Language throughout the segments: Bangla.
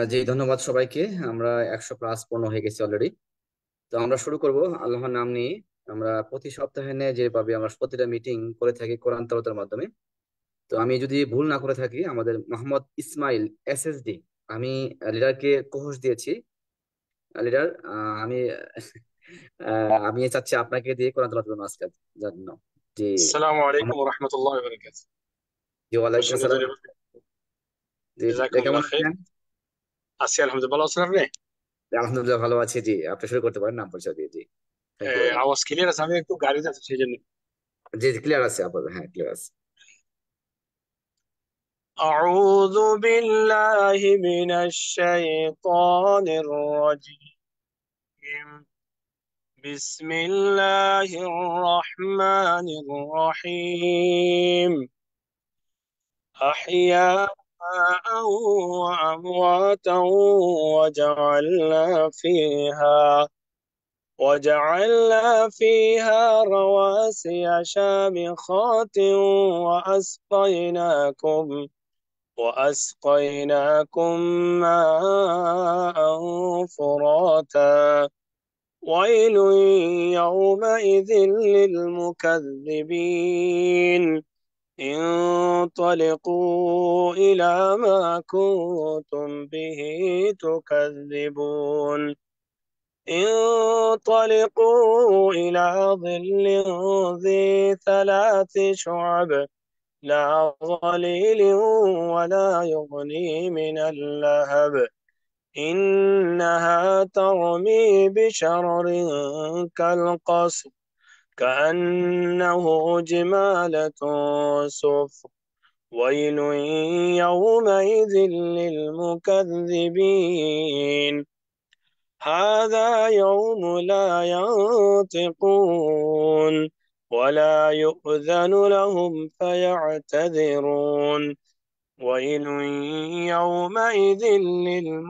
জি, ধন্যবাদ সবাইকে। আমরা 100+ পূর্ণ হয়ে গেছি অলরেডি। তো আমরা শুরু করব আল্লাহর নাম নিয়ে। আমরা প্রতি সপ্তাহে যেভাবে আমরা প্রতিটা মিটিং করে থাকি কোরআন তেলাওয়াতের মাধ্যমে। তো আমি যদি ভুল না করে থাকি, আমাদের মোহাম্মদ ইসমাইল এসএসডি, আমি লিডারকে কোর্স দিয়েছি। লিডার, আমি আমি চাচ্ছি আপনাকে দিয়ে কোরআন তেলাওয়াত করবেন আজকের জন্য। জি। السلام عليكم মোহাম্মদ- ورحمة الله وبركاته. জি, ওয়ালাইকুম দর্শকদের আসসালাম। জন্য জি, কেমন জাযাকুমুল্লাহ খাইর। আছেন? আছি আলহামদুলিল্লাহ, ভালো আছেন আপনি? আলহামদুলিল্লাহ ভালো আছি। জি, আপনি শুরু করতে পারেন নাম পরিচয় দিয়ে। জি, থ্যাংক ইউ ভেরি মাচ। আওয়াজ ক্লিয়ার আছে? আমি একটু গাড়িতে আছি সেই জন্য। জি, ক্লিয়ার আছে আপাতত, হ্যাঁ ক্লিয়ার আছে। أعوذ بالله من الشيطان الرجيم. بسم الله الرحمن الرحيم. أحياء وأمواتا وجعلنا فيها رواسي شامخات وأسقيناكم ماء فراتا. ويل يومئذ للمكذبين. انطلقوا إلى ما كنتم به تكذبون. انطلقوا إلى ظل ذي 3 شعب لا ظليل ولا يغني من اللهب. إنها ترمي بشرر كالقصر كأنه جمالة صفر. ويل يومئذ للمكذبين. هذا يوم لا ينطقون ولا يؤذن لهم فيعتذرون. ويل يومئذ للمكذبين.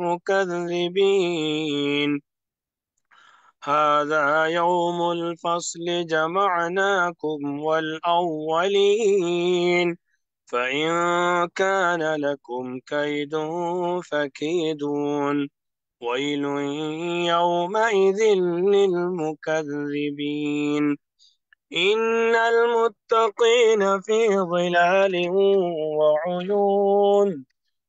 هذا يوم الفصل جمعناكم والأولين. فإن كان لكم كيد فكيدون. ويل يومئذ للمكذبين. إن المتقين في ظلال وعيون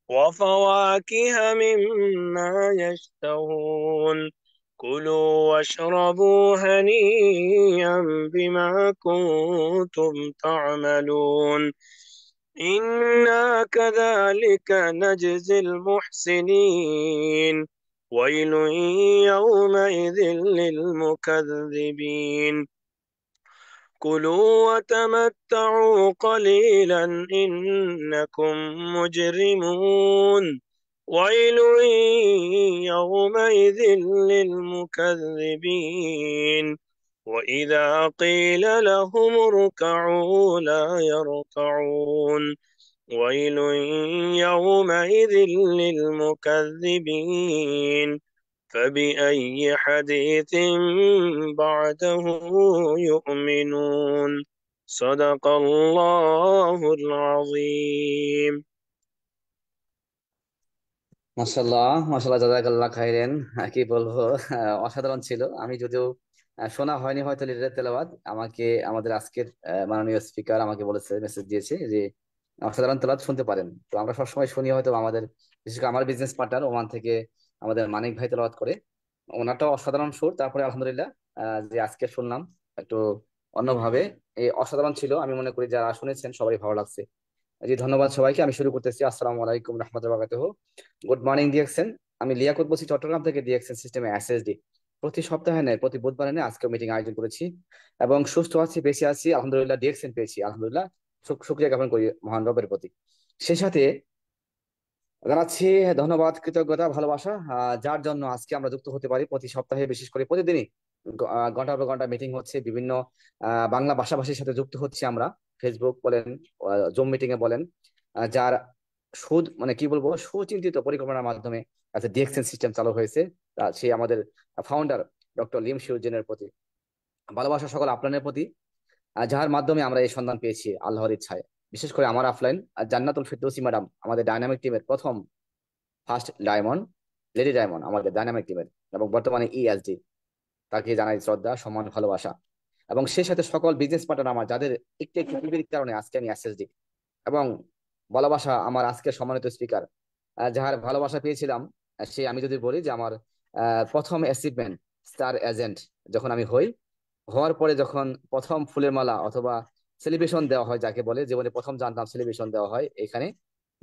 وفواكه مما يشتهون. كلوا واشربوا هنيئا بما كنتم تعملون. إنا كذلك نجزي المحسنين. ويل يومئذ للمكذبين. كلوا وتمتعوا قليلا إنكم مجرمون. ويل يومئذ للمكذبين. وإذا قيل لهم اركعوا لا يركعون. ويل يومئذ للمكذبين. فبأي حديث بعده يؤمنون. صدق الله العظيم. মাশাল্লাহ, মাশাল্লাহ, জাযাকাল্লাহ খাইরেন। কি বলবো, অসাধারণ ছিল। আমি যদিও শোনা হয়নি হয়তো লিডারের তেলাওয়াত, আমাকে আমাদের আজকের মাননীয় স্পিকার আমাকে বলেছে, মেসেজ দিয়েছে যে অসাধারণ তেলাওয়াত শুনতে পারেন। তো আমরা সবসময় শুনি, হয়তো আমাদের বিশেষ করে আমার বিজনেস পার্টনার ওমান থেকে আমাদের মানিক ভাই তেলাওয়াত করে, ওনারটাও অসাধারণ সুর। তারপরে আলহামদুলিল্লাহ যে আজকে শুনলাম একটু অন্যভাবে, এই অসাধারণ ছিল। আমি মনে করি যারা শুনেছেন সবাই ভালো লাগছে। জি, ধন্যবাদ সবাইকে। আমি শুরু করতেছি। আসসালামু আলাইকুম রহমতুল্লাহ বারাকাতুহু। Good morning DXN. আমি লিয়াকত বলছি চট্টগ্রাম থেকে, ডিএক্সএন সিস্টেমে এসএসডি। প্রতি সপ্তাহে নেয়, প্রতি বুধবারে নেয়, আজকে মিটিং আয়োজন করেছি এবং সুস্থ আছি, বেঁচে আছি আলহামদুলিল্লাহ। ডিএক্সএন পেয়েছি আলহামদুলিল্লাহ, শুক্রিয়া জ্ঞাপন করি মহান রবের প্রতি। সেই সাথে জানাচ্ছি ধন্যবাদ, কৃতজ্ঞতা, ভালোবাসা, যার জন্য আজকে আমরা যুক্ত হতে পারি প্রতি সপ্তাহে, বিশেষ করে প্রতিদিনই ঘন্টার পর ঘন্টা মিটিং হচ্ছে। বিভিন্ন বাংলা ভাষাভাষীর সাথে যুক্ত হচ্ছি আমরা। ফেসবুক বলেন, জুম মিটিং এ বলেন, যার মানে কি বলবো, সুচিন্তিত পরিকল্পনার মাধ্যমে আচ্ছা ডিএক্সএন সিস্টেম চালু হয়েছে। সে আমাদের ফাউন্ডার ডক্টর লিম শিউজেনের প্রতি ভালোবাসা, সকল আপনাদের প্রতি, যার মাধ্যমে আমরা এই সন্ধান পেয়েছি আল্লাহর ইচ্ছায়। বিশেষ করে আমার আফলাইন আর জান্নাতুল ফিরদৌসী ম্যাডাম, আমাদের ডাইনামিক টিমের প্রথম ফার্স্ট ডায়মন্ড, লেডি ডায়মন্ড আমাদের ডাইনামিক টিমের, এবং বর্তমানে ইএসডি। তাকে জানাই শ্রদ্ধা, সম্মান, ভালোবাসা। এবং সেই সাথে সকল বিজনেস পার্টনার আমার, যাদের একটু একটু বিপরীত কারণে আজকে আমি এসএসডি। এবং ভালোবাসা আমার আজকের সম্মানিত স্পিকার, যার ভালোবাসা পেয়েছিলাম। সে, আমি যদি বলি যে আমার প্রথম অ্যাচিভমেন্ট স্টার এজেন্ট যখন আমি হওয়ার পরে যখন প্রথম ফুলের মালা অথবা সেলিব্রেশন দেওয়া হয়, যাকে বলে জীবনে প্রথম জানতাম সেলিব্রেশন দেওয়া হয় এখানে,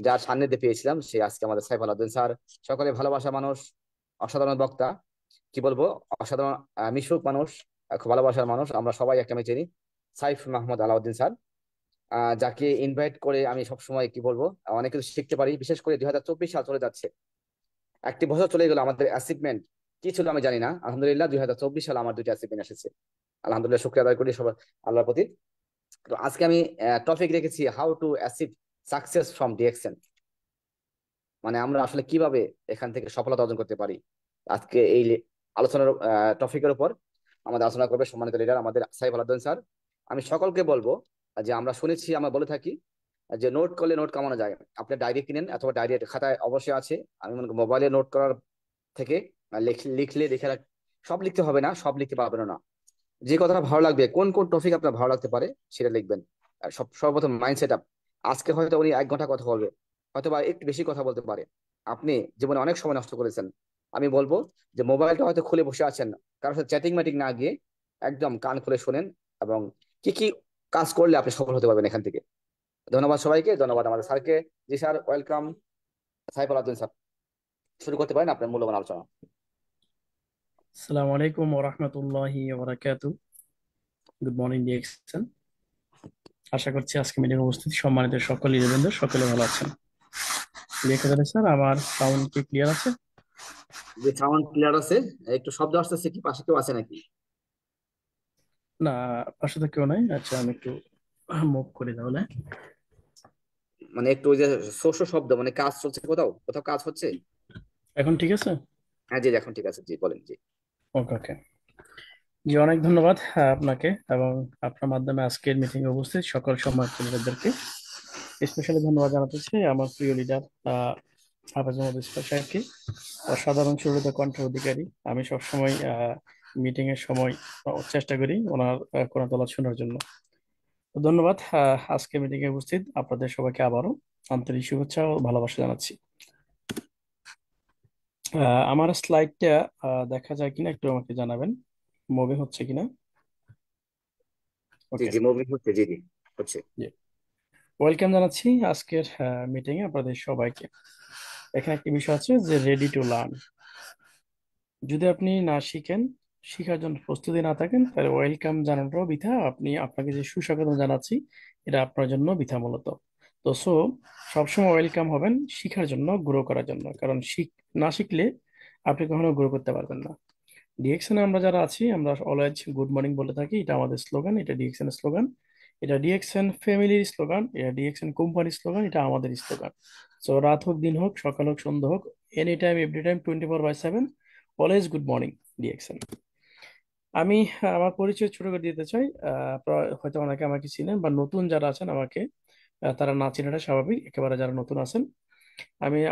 যার সান্নিধ্যে পেয়েছিলাম, সে আজকে আমাদের সাইফ আলাউদ্দিন স্যার। সকলে ভালোবাসা মানুষ, অসাধারণ বক্তা, কি বলবো, অসাধারণ মিশুক মানুষ, খুব ভালোবাসার মানুষ। আমরা সবাই একটা আমি চিনি, সাইফ মাহমুদ আলাউদ্দিন স্যার। যাকে ইনভাইট করে আমি সবসময় কি বলবো, অনেক কিছু শিখতে পারি। বিশেষ করে 2024 সাল চলে যাচ্ছে, একটি বছর চলে গেল, আমাদের অ্যাচিভমেন্ট কি ছিল আমি জানি না। আলহামদুলিল্লাহ 2024 সালে আমার দুইটা অ্যাচিভমেন্ট এসেছে। আলহামদুলিল্লাহ, শুক্রিয়া আদায় করি সবার, আল্লাহর প্রতি। তো আজকে আমি টপিক রেখেছি how to achieve success from DXN. মানে আমরা আসলে কিভাবে এখান থেকে সফলতা অর্জন করতে পারি। আজকে এই আলোচনার টপিকের উপর আমাদের আলোচনা করবে সম্মানিত লিডার আমাদের সাইফ আলাউদ্দিন স্যার। আমি সকলকে বলবো যে আমরা শুনেছি, আমরা বলে থাকি যে নোট করলে নোট কামানো যায়। আপনি ডায়েরি কিনেন অথবা ডায়েরি খাতায় অবশ্যই আছে। আমি মনে করি মোবাইলে নোট করার থেকে লিখলে লিখে সব লিখতে হবে না, সব লিখতে পারবেন না। যে কথাটা ভালো লাগবে, কোন কোন টপিক আপনার ভালো লাগতে পারে সেটা লিখবেন। আর সর্বপ্রথম মাইন্ড সেট আপ। আজকে হয়তো উনি 1 ঘন্টা কথা বলবে, হয়তো বা একটু বেশি কথা বলতে পারে। আপনি জীবনে অনেক সময় নষ্ট করেছেন। আমি বলবো যে মোবাইলটা হয়তো খুলে বসে আছেন, কারোর সাথে চ্যাটিং ম্যাটিং না গিয়ে একদম কান খুলে শোনেন, এবং কি কি কাজ করলে আপনি সফল হতে পারবেন এখান থেকে। ধন্যবাদ সবাইকে, ধন্যবাদ আমাদের স্যারকে। জি sir, welcome. Saiful Abdul sir, শুরু করতে পারেন আপনার মূল্যবান আলোচনা। আসসালামু আলাইকুম ওয়া রাহমাতুল্লাহি ওয়া বারাকাতুহু। Good morning DXN. আশা করছি আজকে মিটিংয়ে উপস্থিত সম্মানিত সকল লিডারবৃন্দ সকলে ভালো আছেন। লিখে স্যার, আমার সাউন্ড কি ক্লিয়ার আছে? যে সাউন্ড ক্লিয়ার আছে, একটু শব্দ আসতেছে কি, পাশে কেউ আছে নাকি? না, পাশে তো কেউ নাই। আচ্ছা, আমি একটু মুভ করি তাহলে। মানে একটু ওই যে শস্য শব্দ, মানে কাজ চলছে, কোথাও কোথাও কাজ হচ্ছে। এখন ঠিক আছে? হ্যাঁ জি, এখন ঠিক আছে, জি বলেন জি। ওকে ওকে। জি, অনেক ধন্যবাদ আপনাকে এবং আপনার মাধ্যমে আজকের মিটিংয়ে উপস্থিত সকল সম্মানিত লিডারদেরকে। স্পেশালি ধন্যবাদ জানাতেছি আমার প্রিয় লিডার হাফেজ মোহাম্মদ ইসফাক সাহেবকে। অসাধারণ সুহৃদ কণ্ঠের অধিকারী। আমি সবসময় মিটিং এর সময় চেষ্টা করি ওনার কোনো তলা শোনার জন্য। তো ধন্যবাদ। আজকে মিটিং এ উপস্থিত আপনাদের সবাইকে আবারও আন্তরিক শুভেচ্ছা ও ভালোবাসা জানাচ্ছি। আমার স্লাইডটা দেখা যায় কিনা একটু আমাকে জানাবেন, মুভি হচ্ছে কিনা। জি ওকে, জি, মুভি হচ্ছে, জি জি হচ্ছে। ওয়েলকাম জানাচ্ছি আজকের মিটিং এ আপনাদের সবাইকে। এখানে একটি বিষয় আছে যে রেডি টু লার্ন। যদি আপনি না শিখেন, শিখার জন্য প্রস্তুতি না থাকেন, তাহলে ওয়েলকাম জানানোটাও বৃথা। আপনাকে যে সুস্বাগতম জানাচ্ছি, এটা আপনার জন্য বৃথা মূলত। তো সবসময় ওয়েলকাম হবেন শিখার জন্য, গ্রো করার জন্য। কারণ না শিখলে আপনি কখনো গ্রো করতে পারবেন না। ডিএক্সএন আমরা যারা আছি, আমরা অলওয়েজ গুড মর্নিং বলে থাকি। এটা আমাদের স্লোগান, এটা ডিএক্সএন এর স্লোগান, এটা ডিএক্সএন ফ্যামিলির স্লোগান, এটা ডিএক্সএন কোম্পানির স্লোগান, এটা আমাদের স্লোগান। সো রাত হোক, দিন হোক, সকাল হোক, সন্ধ্যা হোক, any time, every time, 24/7, always good morning DXN. আমি আমার পরিচয় ছোট করে দিতে চাই। আপনারা হয়তো অনেকে আমাকে চিনেন, বা নতুন যারা আছেন আমাকে তারা না চেনাটা স্বাভাবিক, একেবারে যারা নতুন আছেন।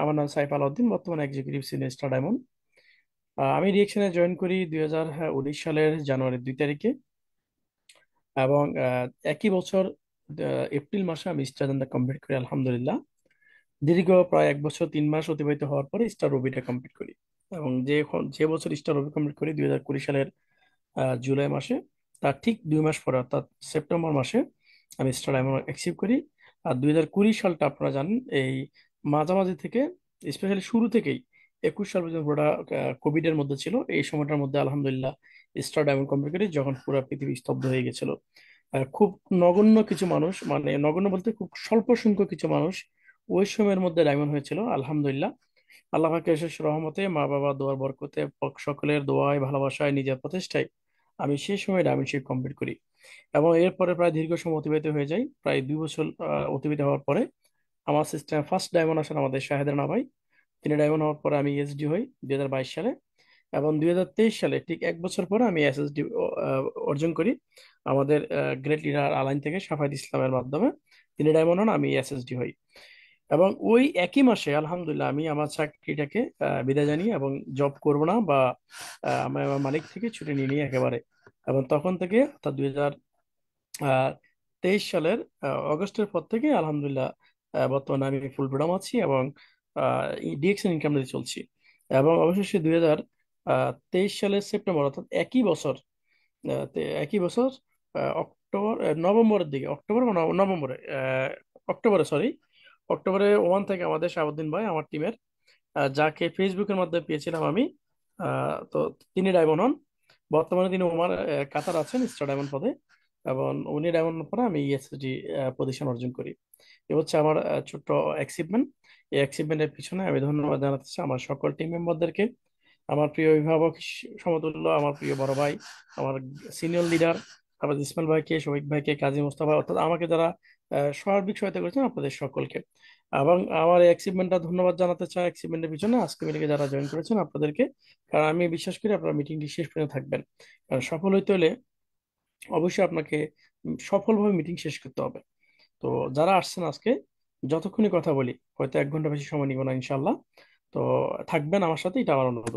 আমার নাম সাইফ আলাউদ্দিন, বর্তমানে এক্সিকিউটিভ সিনিয়র স্টার ডায়মন্ড। আমি রিয়েকশনে জয়েন করি 2019 সালের জানুয়ারি 2 তারিখে, এবং একই বছর এপ্রিল মাসে আমি স্টার কমপ্লিট করি আলহামদুলিল্লাহ। দীর্ঘ প্রায় 1 বছর 3 মাস অতিবাহিত হওয়ার পরে স্টার রবিটা কমপ্লিট করি। এবং যে বছর স্টার রবি কমপ্লিট করি 2020 সালের জুলাই মাসে, তার ঠিক 2 মাস পরে অর্থাৎ সেপ্টেম্বর মাসে আমি স্টার ডায়মন্ড অ্যাচিভ করি। আর 2020 সালটা আপনারা জানেন, এই মাঝামাঝি থেকে, স্পেশালি শুরু থেকেই 21 সাল পর্যন্ত পুরোটা কোভিড এর মধ্যে ছিল। এই সময়টার মধ্যে আলহামদুলিল্লাহ স্টার ডায়মন্ড কমপ্লিট করি, যখন পুরো পৃথিবী স্তব্ধ হয়ে গেছিল। খুব নগণ্য কিছু মানুষ, মানে নগণ্য বলতে খুব স্বল্প সংখ্যক কিছু মানুষ ওই সময়ের মধ্যে ডায়মন্ড হয়েছিল। আলহামদুলিল্লাহ, আল্লাহ পাকের অশেষ রহমতে, মা বাবা দোয়ার বরকতে, সকলের দোয়ায়, ভালোবাসায়, নিজের প্রচেষ্টায় আমি সেই সময় ডায়মন্ডশিপ কমপ্লিট করি। এবং এরপরে প্রায় দীর্ঘ সময় অতিবাহিত হয়ে যায়। প্রায় 2 বছর অতিবাহিত হওয়ার পরে আমার সিস্টেম ফার্স্ট ডায়মন্ড আসেন আমাদের শাহেদের নাভাই। তিনি ডায়মন্ড হওয়ার পরে আমি এসডি হই 2022 সালে। এবং 2023 সালে ঠিক 1 বছর পরে আমি এসএসডি অর্জন করি আমাদের গ্রেট লিডার আলাইন থেকে সাফায়েত ইসলামের মাধ্যমে। তিনি ডায়মন্ড হন, আমি এসএসডি হই। এবং ওই একই মাসে আলহামদুলিল্লাহ আমি আমার চাকরিটাকে বিদায় জানিয়ে এবং জব করব না বা আমি আমার মালিক থেকে ছুটি নিয়ে নিই একেবারে। এবং তখন থেকে অর্থাৎ 2023 সালের অগস্টের পর থেকে আলহামদুলিল্লাহ বর্তমানে আমি ফুল ফ্রিডম আছি এবং ডিএক্সএন ইনকাম দিয়ে চলছি। এবং অবশেষে 2023 সালের সেপ্টেম্বর অর্থাৎ একই বছর অক্টোবর নভেম্বরের দিকে, অক্টোবর বা নভেম্বরে, অক্টোবরে সরি, অক্টোবরে ওমান থেকে আমাদের শাহাবুদ্দিন ভাই আমার টিমের, যাকে ফেসবুকের মাধ্যমে পেয়েছিলাম আমি, তো তিনি ডায়মন্ড হন। বর্তমানে তিনি ওমান কাতার আছেন স্টার ডায়মন্ড পদে, এবং উনি ডায়মন্ড পরে আমি ইএসডি পজিশন অর্জন করি। এ হচ্ছে আমার ছোট্ট অ্যাচিভমেন্ট। এই অ্যাচিভমেন্টের পিছনে আমি ধন্যবাদ জানাতে চাই আমার সকল টিম মেম্বারদেরকে, আমার প্রিয় অভিভাবক সমতুল্য, আমার প্রিয় বড় ভাই, আমার সিনিয়র লিডার, আমার ইসমাইল ভাইকে, শফিক ভাইকে, কাজী মোস্তফা, অর্থাৎ আমাকে যারা সার্বিক সহায়তা করেছেন আপনাদের সকলকে। এবং আমার এই অ্যাচিভমেন্টটা ধন্যবাদ জানাতে চাই অ্যাচিভমেন্টের পিছনে আজকে মিটিংয়ে যারা জয়েন করেছেন আপনাদেরকে। কারণ আমি বিশ্বাস করি আপনারা মিটিংটি শেষ পর্যন্ত থাকবেন। কারণ সফল হইতে হলে অবশ্যই আপনাকে সফলভাবে মিটিং শেষ করতে হবে। তো যারা আসছেন আজকে, যতক্ষণই কথা বলি, হয়তো 1 ঘন্টা বেশি সময় নিব না ইনশাল্লাহ, তো থাকবেন আমার সাথে, এটা আমার অনুরোধ।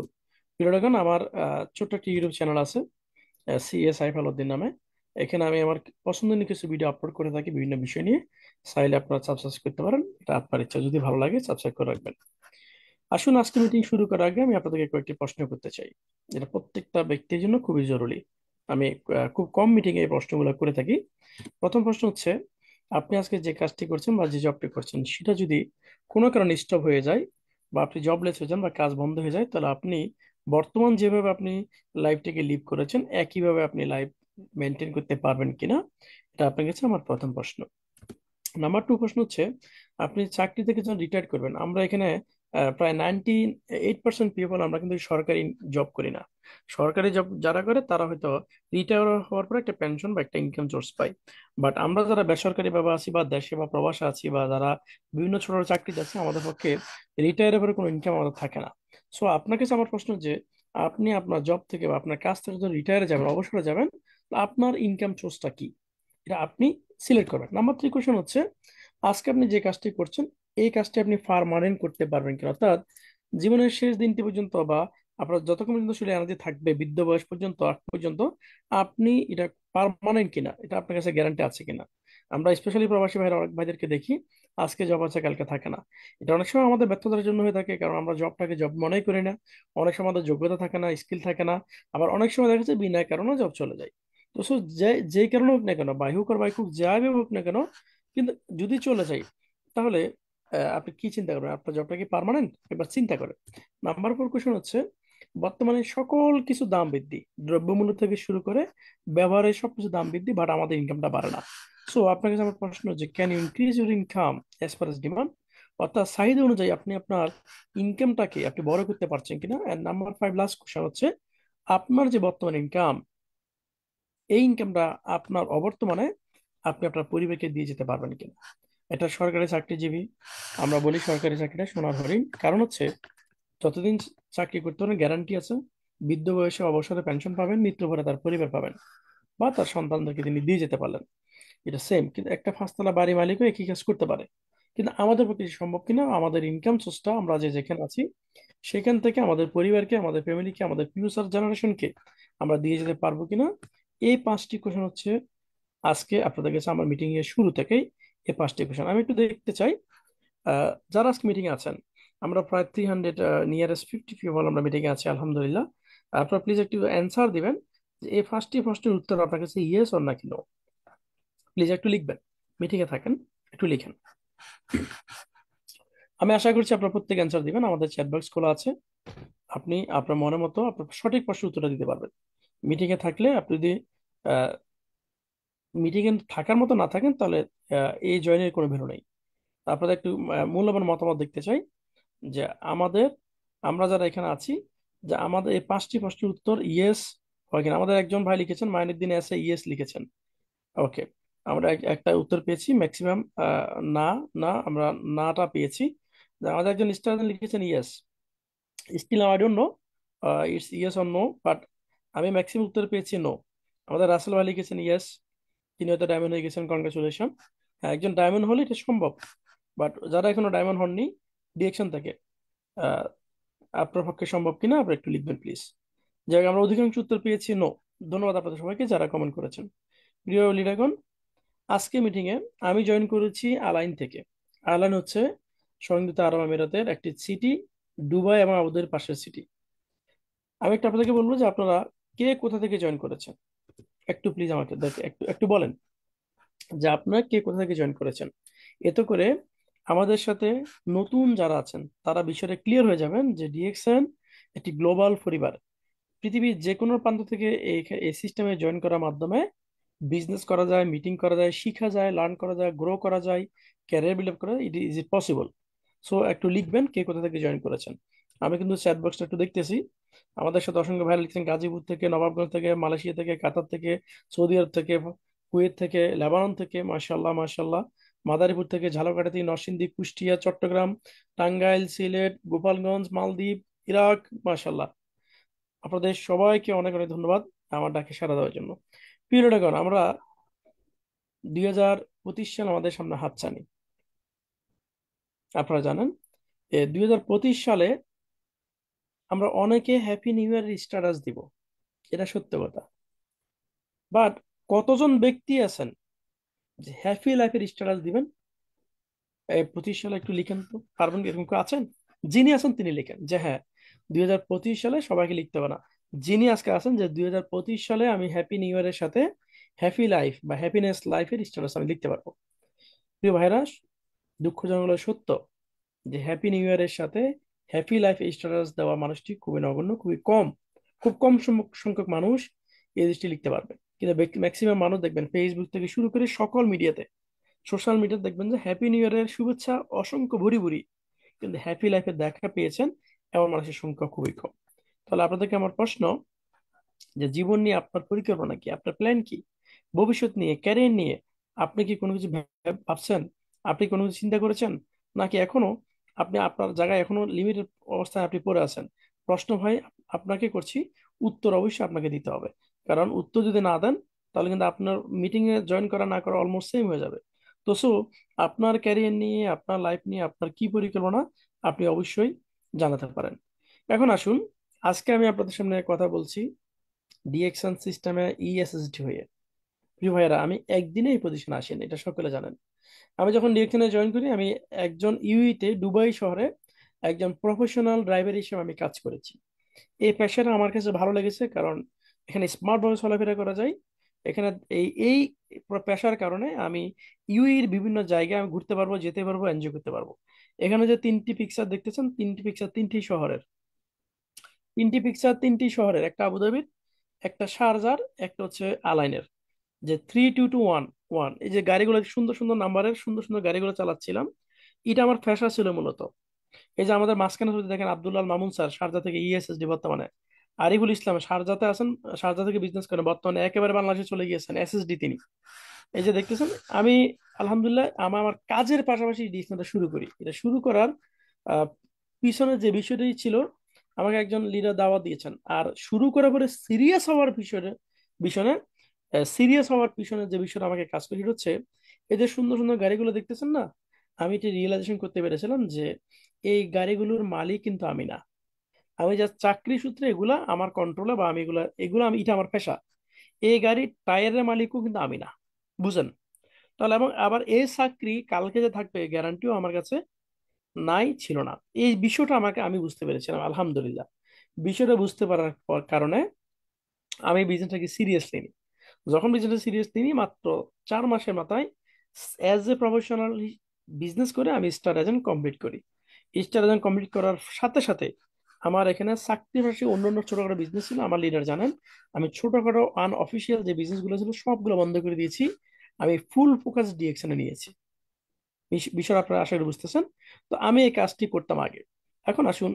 প্রিয়গণ, আমার ছোট্ট একটি ইউটিউব চ্যানেল আছে, সিএস সাইফ আলাউদ্দিন নামে। এখানে আমি আমার পছন্দের কিছু ভিডিও আপলোড করে থাকি বিভিন্ন বিষয় নিয়ে। চাইলে আপনারা সাবস্ক্রাইব করতে পারেন, এটা আপনার ইচ্ছা, যদি ভালো লাগে সাবস্ক্রাইব করে রাখবেন। আসুন, আজকে মিটিং শুরু করার আগে আমি আপনাদেরকে কয়েকটি প্রশ্ন করতে চাই, যেটা প্রত্যেকটা ব্যক্তির জন্য খুবই জরুরি। আমি খুব কম মিটিং এই প্রশ্নগুলো করে থাকি। প্রথম প্রশ্ন হচ্ছে, আপনি আজকে যে কাজটি করছেন বা যে জবটি করছেন সেটা যদি কোনো কারণে স্টপ হয়ে যায় বা আপনি জবলেস হয়ে যান বা কাজ বন্ধ হয়ে যায়, তাহলে আপনি বর্তমান যেভাবে আপনি লাইফটাকে লিভ করেছেন একইভাবে আপনি লাইফ মেনটেন করতে পারবেন কিনা, এটা আপনার কাছে আমার প্রথম প্রশ্ন। নাম্বার টু প্রশ্ন হচ্ছে, আপনি চাকরি থেকে যখন রিটায়ার করবেন, আমরা এখানে প্রায় 98% পিপল আমরা কিন্তু সরকারি জব করি না। সরকারি জব যারা করে তারা হয়তো রিটায়ার হওয়ার পর একটা পেনশন বা একটা ইনকাম সোর্স পায়। বাট আমরা যারা বেসরকারি ভাবে আছি বা দেশে বা প্রবাসে আছি বা যারা বিভিন্ন ছোট ছোট চাকরিতে আছে, আমাদের পক্ষে রিটায়ারের পরে কোনো ইনকাম আমাদের থাকে না। সো আপনার কাছে আমার প্রশ্ন যে, আপনি আপনার জব থেকে বা আপনার কাজ থেকে যখন রিটায়ারে যাবেন, অবসরে যাবেন, তো আপনার ইনকাম সোর্সটা কি, এটা আপনি সিলেক্ট করবেন। নাম্বার থ্রি কোশ্চেন হচ্ছে, আজকে আপনি যে কাজটি করছেন এই কাজটি আপনি পার্মানেন্ট করতে পারবেন কিনা, অর্থাৎ জীবনের শেষ দিনটি পর্যন্ত বা আপনার যতক্ষণ পর্যন্ত শরীরে এনার্জি থাকবে বৃদ্ধ বয়স পর্যন্ত, আগ পর্যন্ত আপনি এটা পার্মানেন্ট কিনা, এটা আপনার কাছে গ্যারান্টি আছে কিনা। আমরা স্পেশালি প্রবাসী ভাইরা অনেক ভাইদেরকে দেখি আজকে জব আছে কালকে থাকে না। এটা অনেক সময় আমাদের ব্যর্থতার জন্য হয়ে থাকে, কারণ আমরা জবটাকে জব মনেই করি না। অনেক সময় আমাদের যোগ্যতা থাকে না, স্কিল থাকে না। আবার অনেক সময় দেখা যাচ্ছে বিনা কারণে জব চলে যায়। তো যে যেই কারণে হোক না কেন, বাই হুক আর বাই হুক, যাই হোক না কেন, কিন্তু যদি চলে যায়, তাহলে আপনি কি চিন্তা করবেন, আপনার জবটা কি পার্মানেন্ট, এবার চিন্তা করেন। নাম্বার ফোর কোশ্চেন হচ্ছে, বর্তমানে সকল কিছু দাম বৃদ্ধি, দ্রব্যমূল্য থেকে শুরু করে ব্যবহারের সবকিছু দাম বৃদ্ধি, বাট আমাদের ইনকামটা বাড়ে না। সো আপনার কাছে আমার প্রশ্ন হচ্ছে, can you increase your income as per as demand, অর্থাৎ চাহিদা অনুযায়ী আপনি আপনার ইনকামটাকে আপনি বড় করতে পারছেন কিনা। And number five last question হচ্ছে, আপনার যে বর্তমান ইনকাম, এই ইনকামটা আপনার অবর্তমানে আপনি আপনার পরিবারকে দিয়ে যেতে পারবেন কিনা। এটা সরকারি চাকরিজীবী, আমরা বলি সরকারি চাকরিটা সোনার হরিণ, কারণ হচ্ছে যতদিন চাকরি করতে পারেন গ্যারান্টি আছে, বৃদ্ধ বয়সে অবসরে পেনশন পাবেন, মৃত্যু পরে তার পরিবার পাবেন বা তার সন্তানদেরকে তিনি দিয়ে যেতে পারলেন। এটা সেম, কিন্তু একটা পাঁচতলা বাড়ি মালিকও একই কাজ করতে পারে। কিন্তু আমাদের পক্ষে সম্ভব কিনা, আমাদের ইনকাম সোর্সটা আমরা যে যেখানে আছি সেখান থেকে আমাদের পরিবারকে, আমাদের ফ্যামিলিকে, আমাদের ফিউচার জেনারেশনকে আমরা দিয়ে যেতে পারবো কিনা। এই পাঁচটি কোশ্চেন হচ্ছে আজকে আপনাদের কাছে আমার মিটিং এর শুরু থেকেই এই পাঁচটি কোশ্চেন আমি একটু দেখতে চাই। যারা আজকে মিটিং এ আছেন, আমরা প্রায় 300 নিয়ারেস্ট 50 পিপল আমরা মিটিং এ আছি আলহামদুলিল্লাহ। আপনারা প্লিজ একটু অ্যান্সার দিবেন যে এই পাঁচটি প্রশ্নের উত্তর আপনার কাছে ইয়েস অর নাকি নো। প্লিজ একটু লিখবেন, মিটিং এ থাকেন, একটু লিখেন। আমি আশা করছি আপনারা প্রত্যেক অ্যান্সার দিবেন, আমাদের চ্যাট বক্স খোলা আছে। আপনি আপনার মনের মতো আপনার সঠিক প্রশ্নের উত্তরটা দিতে পারবেন। মিটিং এ থাকলে আপনি যদি মিটিং এ থাকার মতো না থাকেন, তাহলে এই জয়েনের কোনো ভ্যালু নেই। আপনাদের একটু মূল্যবান মতামত দেখতে চাই যে আমাদের, আমরা যারা এখানে আছি, যে আমাদের এই পাঁচটি প্রশ্নের উত্তর ইয়েস হয় কিনা। আমাদের একজন ভাই লিখেছেন, মাইনুদ্দিন এসে ইয়েস লিখেছেন। ওকে, আমরা একটা উত্তর পেয়েছি ম্যাক্সিমাম। না, না, আমরা নাটা পেয়েছি। আমাদের একজন স্টার লিখেছেন yes. Still I don't know it's yes or no, but আমি ম্যাক্সিমাম উত্তর পেয়েছি নো। আমাদের রাসেল ভাই লিখেছেন ইয়েস, তিনি হয়তো ডায়মন্ড হয়ে গেছেন, কনগ্রাচুলেশন। একজন ডায়মন্ড হলে এটা সম্ভব, বাট যারা এখনো ডায়মন্ড হননি ডিরেকশন থেকে, আহ, আপনার পক্ষে সম্ভব কিনা আপনি একটু লিখবেন প্লিজ। যাই হোক, আমরা অধিকাংশ উত্তর পেয়েছি নো। ধন্যবাদ আপনাদের সবাইকে যারা কমেন্ট করেছেন। প্রিয় লিডারগণ, আজকে মিটিং এ আমি জয়েন করেছি আলাইন থেকে। আলাইন হচ্ছে সংযুক্ত আরব আমিরাতের একটি সিটি, দুবাই এবং আবুধাবির পাশের সিটি। আমি একটু আপনাদেরকে বলবো যে আপনারা কে কোথা থেকে জয়েন করেছেন, একটু প্লিজ আমাকে একটু একটু বলেন যে আপনারা কে কোথা থেকে জয়েন করেছেন। এতে করে আমাদের সাথে নতুন যারা আছেন তারা বিষয়টা ক্লিয়ার হয়ে যাবেন যে ডিএক্সএন একটি গ্লোবাল পরিবার। পৃথিবীর যে কোনো প্রান্ত থেকে এই সিস্টেমে জয়েন করার মাধ্যমে বিজনেস করা যায়, মিটিং করা যায়, শিখা যায়, লার্ন করা যায়, গ্রো করা যায়, ক্যারিয়ার বিল্ড আপ করা যায়। Is it possible? সো একটু লিখবেন কে কোথা থেকে জয়েন করেছেন। আমি কিন্তু চ্যাট বক্সটা একটু দেখতেছি। আমাদের সাথে অসংখ্য ভাই লিখছেন গাজীপুর থেকে, নবাবগঞ্জ থেকে, মালয়েশিয়া থেকে, কাতার থেকে, সৌদি আরব থেকে, কুয়েত থেকে, লেবানন থেকে, মাশাল্লাহ মাশাল্লাহ, মাদারীপুর থেকে, ঝালকাঠি, নরসিংদী, কুষ্টিয়া, চট্টগ্রাম, টাঙ্গাইল, সিলেট, গোপালগঞ্জ, মালদ্বীপ, ইরাক, মাশাল্লাহ। আপনাদের সবাইকে অনেক অনেক ধন্যবাদ আমার ডাকে সাড়া দেওয়ার জন্য। প্রিয় লিডারগণ, আমরা 2025 সাল আমাদের সামনে হাতছানি। আপনারা জানেন 2025 সালে আমরা অনেকে হ্যাপি নিউ ইয়ার স্ট্যাটাস দিব, এটা সত্য কথা। বাট কতজন ব্যক্তি আছেন যে হ্যাপি লাইফের স্ট্যাটাস দিবেন? এই 25 সালে একটু লিখেন তো, পারবেন কি? এরকম কেউ আছেন? যিনি আছেন তিনি লিখেন যে হ্যাঁ, 2025 সালে সবাইকে লিখতে হবে না। যিনি আজকে আছেন যে 2025 সালে আমি হ্যাপি নিউ ইয়ারের সাথে হ্যাপি লাইফ বা হ্যাপিনেস লাইফের স্ট্যাটাস আমি লিখতে পারবো। প্রিয় ভাইরা, দুঃখজনক হলো সত্য যে হ্যাপি নিউ ইয়ারের সাথে হ্যাপি লাইফ স্ট্যাটাস দেওয়া মানুষটি খুবই নগণ্য, খুবই কম। খুব কম সংখ্যক মানুষ এই জিনিসটি লিখতে পারবে। কিন্তু ম্যাক্সিমাম মানুষ দেখবেন ফেসবুক থেকে শুরু করে সকল মিডিয়াতে, সোশ্যাল মিডিয়াতে দেখবেন যে হ্যাপি নিউ ইয়ারের শুভেচ্ছা অসংখ্য ভুরি ভুরি, কিন্তু হ্যাপি লাইফে দেখা পেয়েছেন এমন মানুষের সংখ্যা খুবই কম। তাহলে আপনাদেরকে আমার প্রশ্ন, যে জীবন নিয়ে আপনার পরিকল্পনা কি, আপনার প্ল্যান কি, ভবিষ্যৎ নিয়ে, ক্যারিয়ার নিয়ে আপনি কি কোনো কিছু ভাবছেন? আপনি কোনো কিছু চিন্তা করেছেন? নাকি এখনো আপনি আপনার জায়গায় এখনো লিমিটেড অবস্থায় আপনি পড়ে আছেন? প্রশ্ন ভাই আপনাকে করছি, উত্তর অবশ্যই আপনাকে দিতে হবে। কারণ উত্তর যদি না দেন তাহলে কিন্তু আপনার মিটিং এ জয়েন করা না করা অলমোস্ট সেম হয়ে যাবে। তো সো আপনার ক্যারিয়ার নিয়ে, আপনার লাইফ নিয়ে আপনার কি পরিকল্পনা আপনি অবশ্যই জানাতে পারেন। এখন আসুন, আজকে আমি আপনাদের সামনে কথা বলছি ডিএক্সএন সিস্টেমে ইএসএসডি হয়ে। প্রিয় ভাইয়েরা, আমি একদিনে এই পজিশনে আসিনি, এটা সকলে জানেন। আমি যখন ডিএক্সএনে জয়েন করি আমি একজন ইউইতে দুবাই শহরে একজন প্রফেশনাল ড্রাইভার হিসেবে আমি কাজ করেছি। এই পেশাটা আমার কাছে ভালো লেগেছে কারণ এখানে স্মার্ট ভাবে চলাফেরা করা যায়। এখানে এই পেশার কারণে আমি ইউএর বিভিন্ন জায়গায় আমি ঘুরতে পারবো, যেতে পারবো, এনজয় করতে পারবো। এখানে যে তিনটি পিকচার দেখতেছেন, তিনটি পিকচার তিনটি শহরের, তিনটি পিকচার তিনটি শহরের, একটা আবুধাবির, একটা শারজার, একটা হচ্ছে আলাইনের। যে 3221, এই যে গাড়িগুলো সুন্দর সুন্দর নাম্বারের সুন্দর সুন্দর গাড়িগুলো চালাচ্ছিলাম, এটা আমার ফ্যাশন ছিল মূলত। এই যে আমাদের মাঝখানে যদি দেখেন আব্দুল্লাহ মামুন স্যার শারজা থেকে ইএসএসডি বর্তমানে, আরিফুল ইসলাম শারজাতে আছেন, শারজা থেকে বিজনেস করেন, বর্তমানে একেবারে বাংলাদেশে চলে গিয়েছেন এসএসডি তিনি। এই যে দেখতেছেন, আমি আলহামদুলিল্লাহ আমার আমার কাজের পাশাপাশি ডিসিশনটা শুরু করি। এটা শুরু করার আহ, পিছনে যে বিষয়টি ছিল, আমাকে একজন লিডার দাওয়াত দিয়েছেন। আর শুরু করার পরে সিরিয়াস হওয়ার পিছনে পিছনে সিরিয়াস হওয়ার পিছনে যে বিষয়টা আমাকে কাজ করে, সেটা হচ্ছে এই যে সুন্দর সুন্দর গাড়িগুলো দেখতেছেন না, আমি এটি রিয়েলাইজেশন করতে পেরেছিলাম যে এই গাড়িগুলোর মালিক কিন্তু আমি না। আমি যা চাকরি সূত্রে এগুলা আমার কন্ট্রোলে, বা আমি এগুলা এগুলো আমি, এটা আমার পেশা। এই গাড়ির টায়ারের মালিকও কিন্তু আমি না, বুঝেন? তাহলে এবং আবার এই চাকরি কালকে যে থাকবে গ্যারান্টিও আমার কাছে নাই, ছিল না। এই বিষয়টা আমাকে আমি বুঝতে পেরেছিলাম আলহামদুলিল্লাহ। বিষয়টা বুঝতে পারার কারণে আমি বিজনেসটাকে সিরিয়াসলি নিই। যখন বিজনেসটা সিরিয়াসলি নিই, মাত্র 4 মাসের মাথায় অ্যাজ এ প্রফেশনাল বিজনেস করে আমি স্টার এজেন্ট কমপ্লিট করি। স্টার এজেন্ট কমপ্লিট করার সাথে সাথে আমার এখানে চাকরি বাকরি অন্যান্য ছোটখাটো বিজনেস ছিল, আমার লিডার জানেন। আমি ছোটখাটো আনঅফিসিয়াল যে বিজনেস গুলো ছিল সবগুলো বন্ধ করে দিয়েছি। আমি ফুল ফোকাস ডিরেকশনে নিয়েছি। বিষয় আপনারা আশা করি বুঝতেছেন। তো আমি এই কাজটি করতাম আগে। এখন আসুন,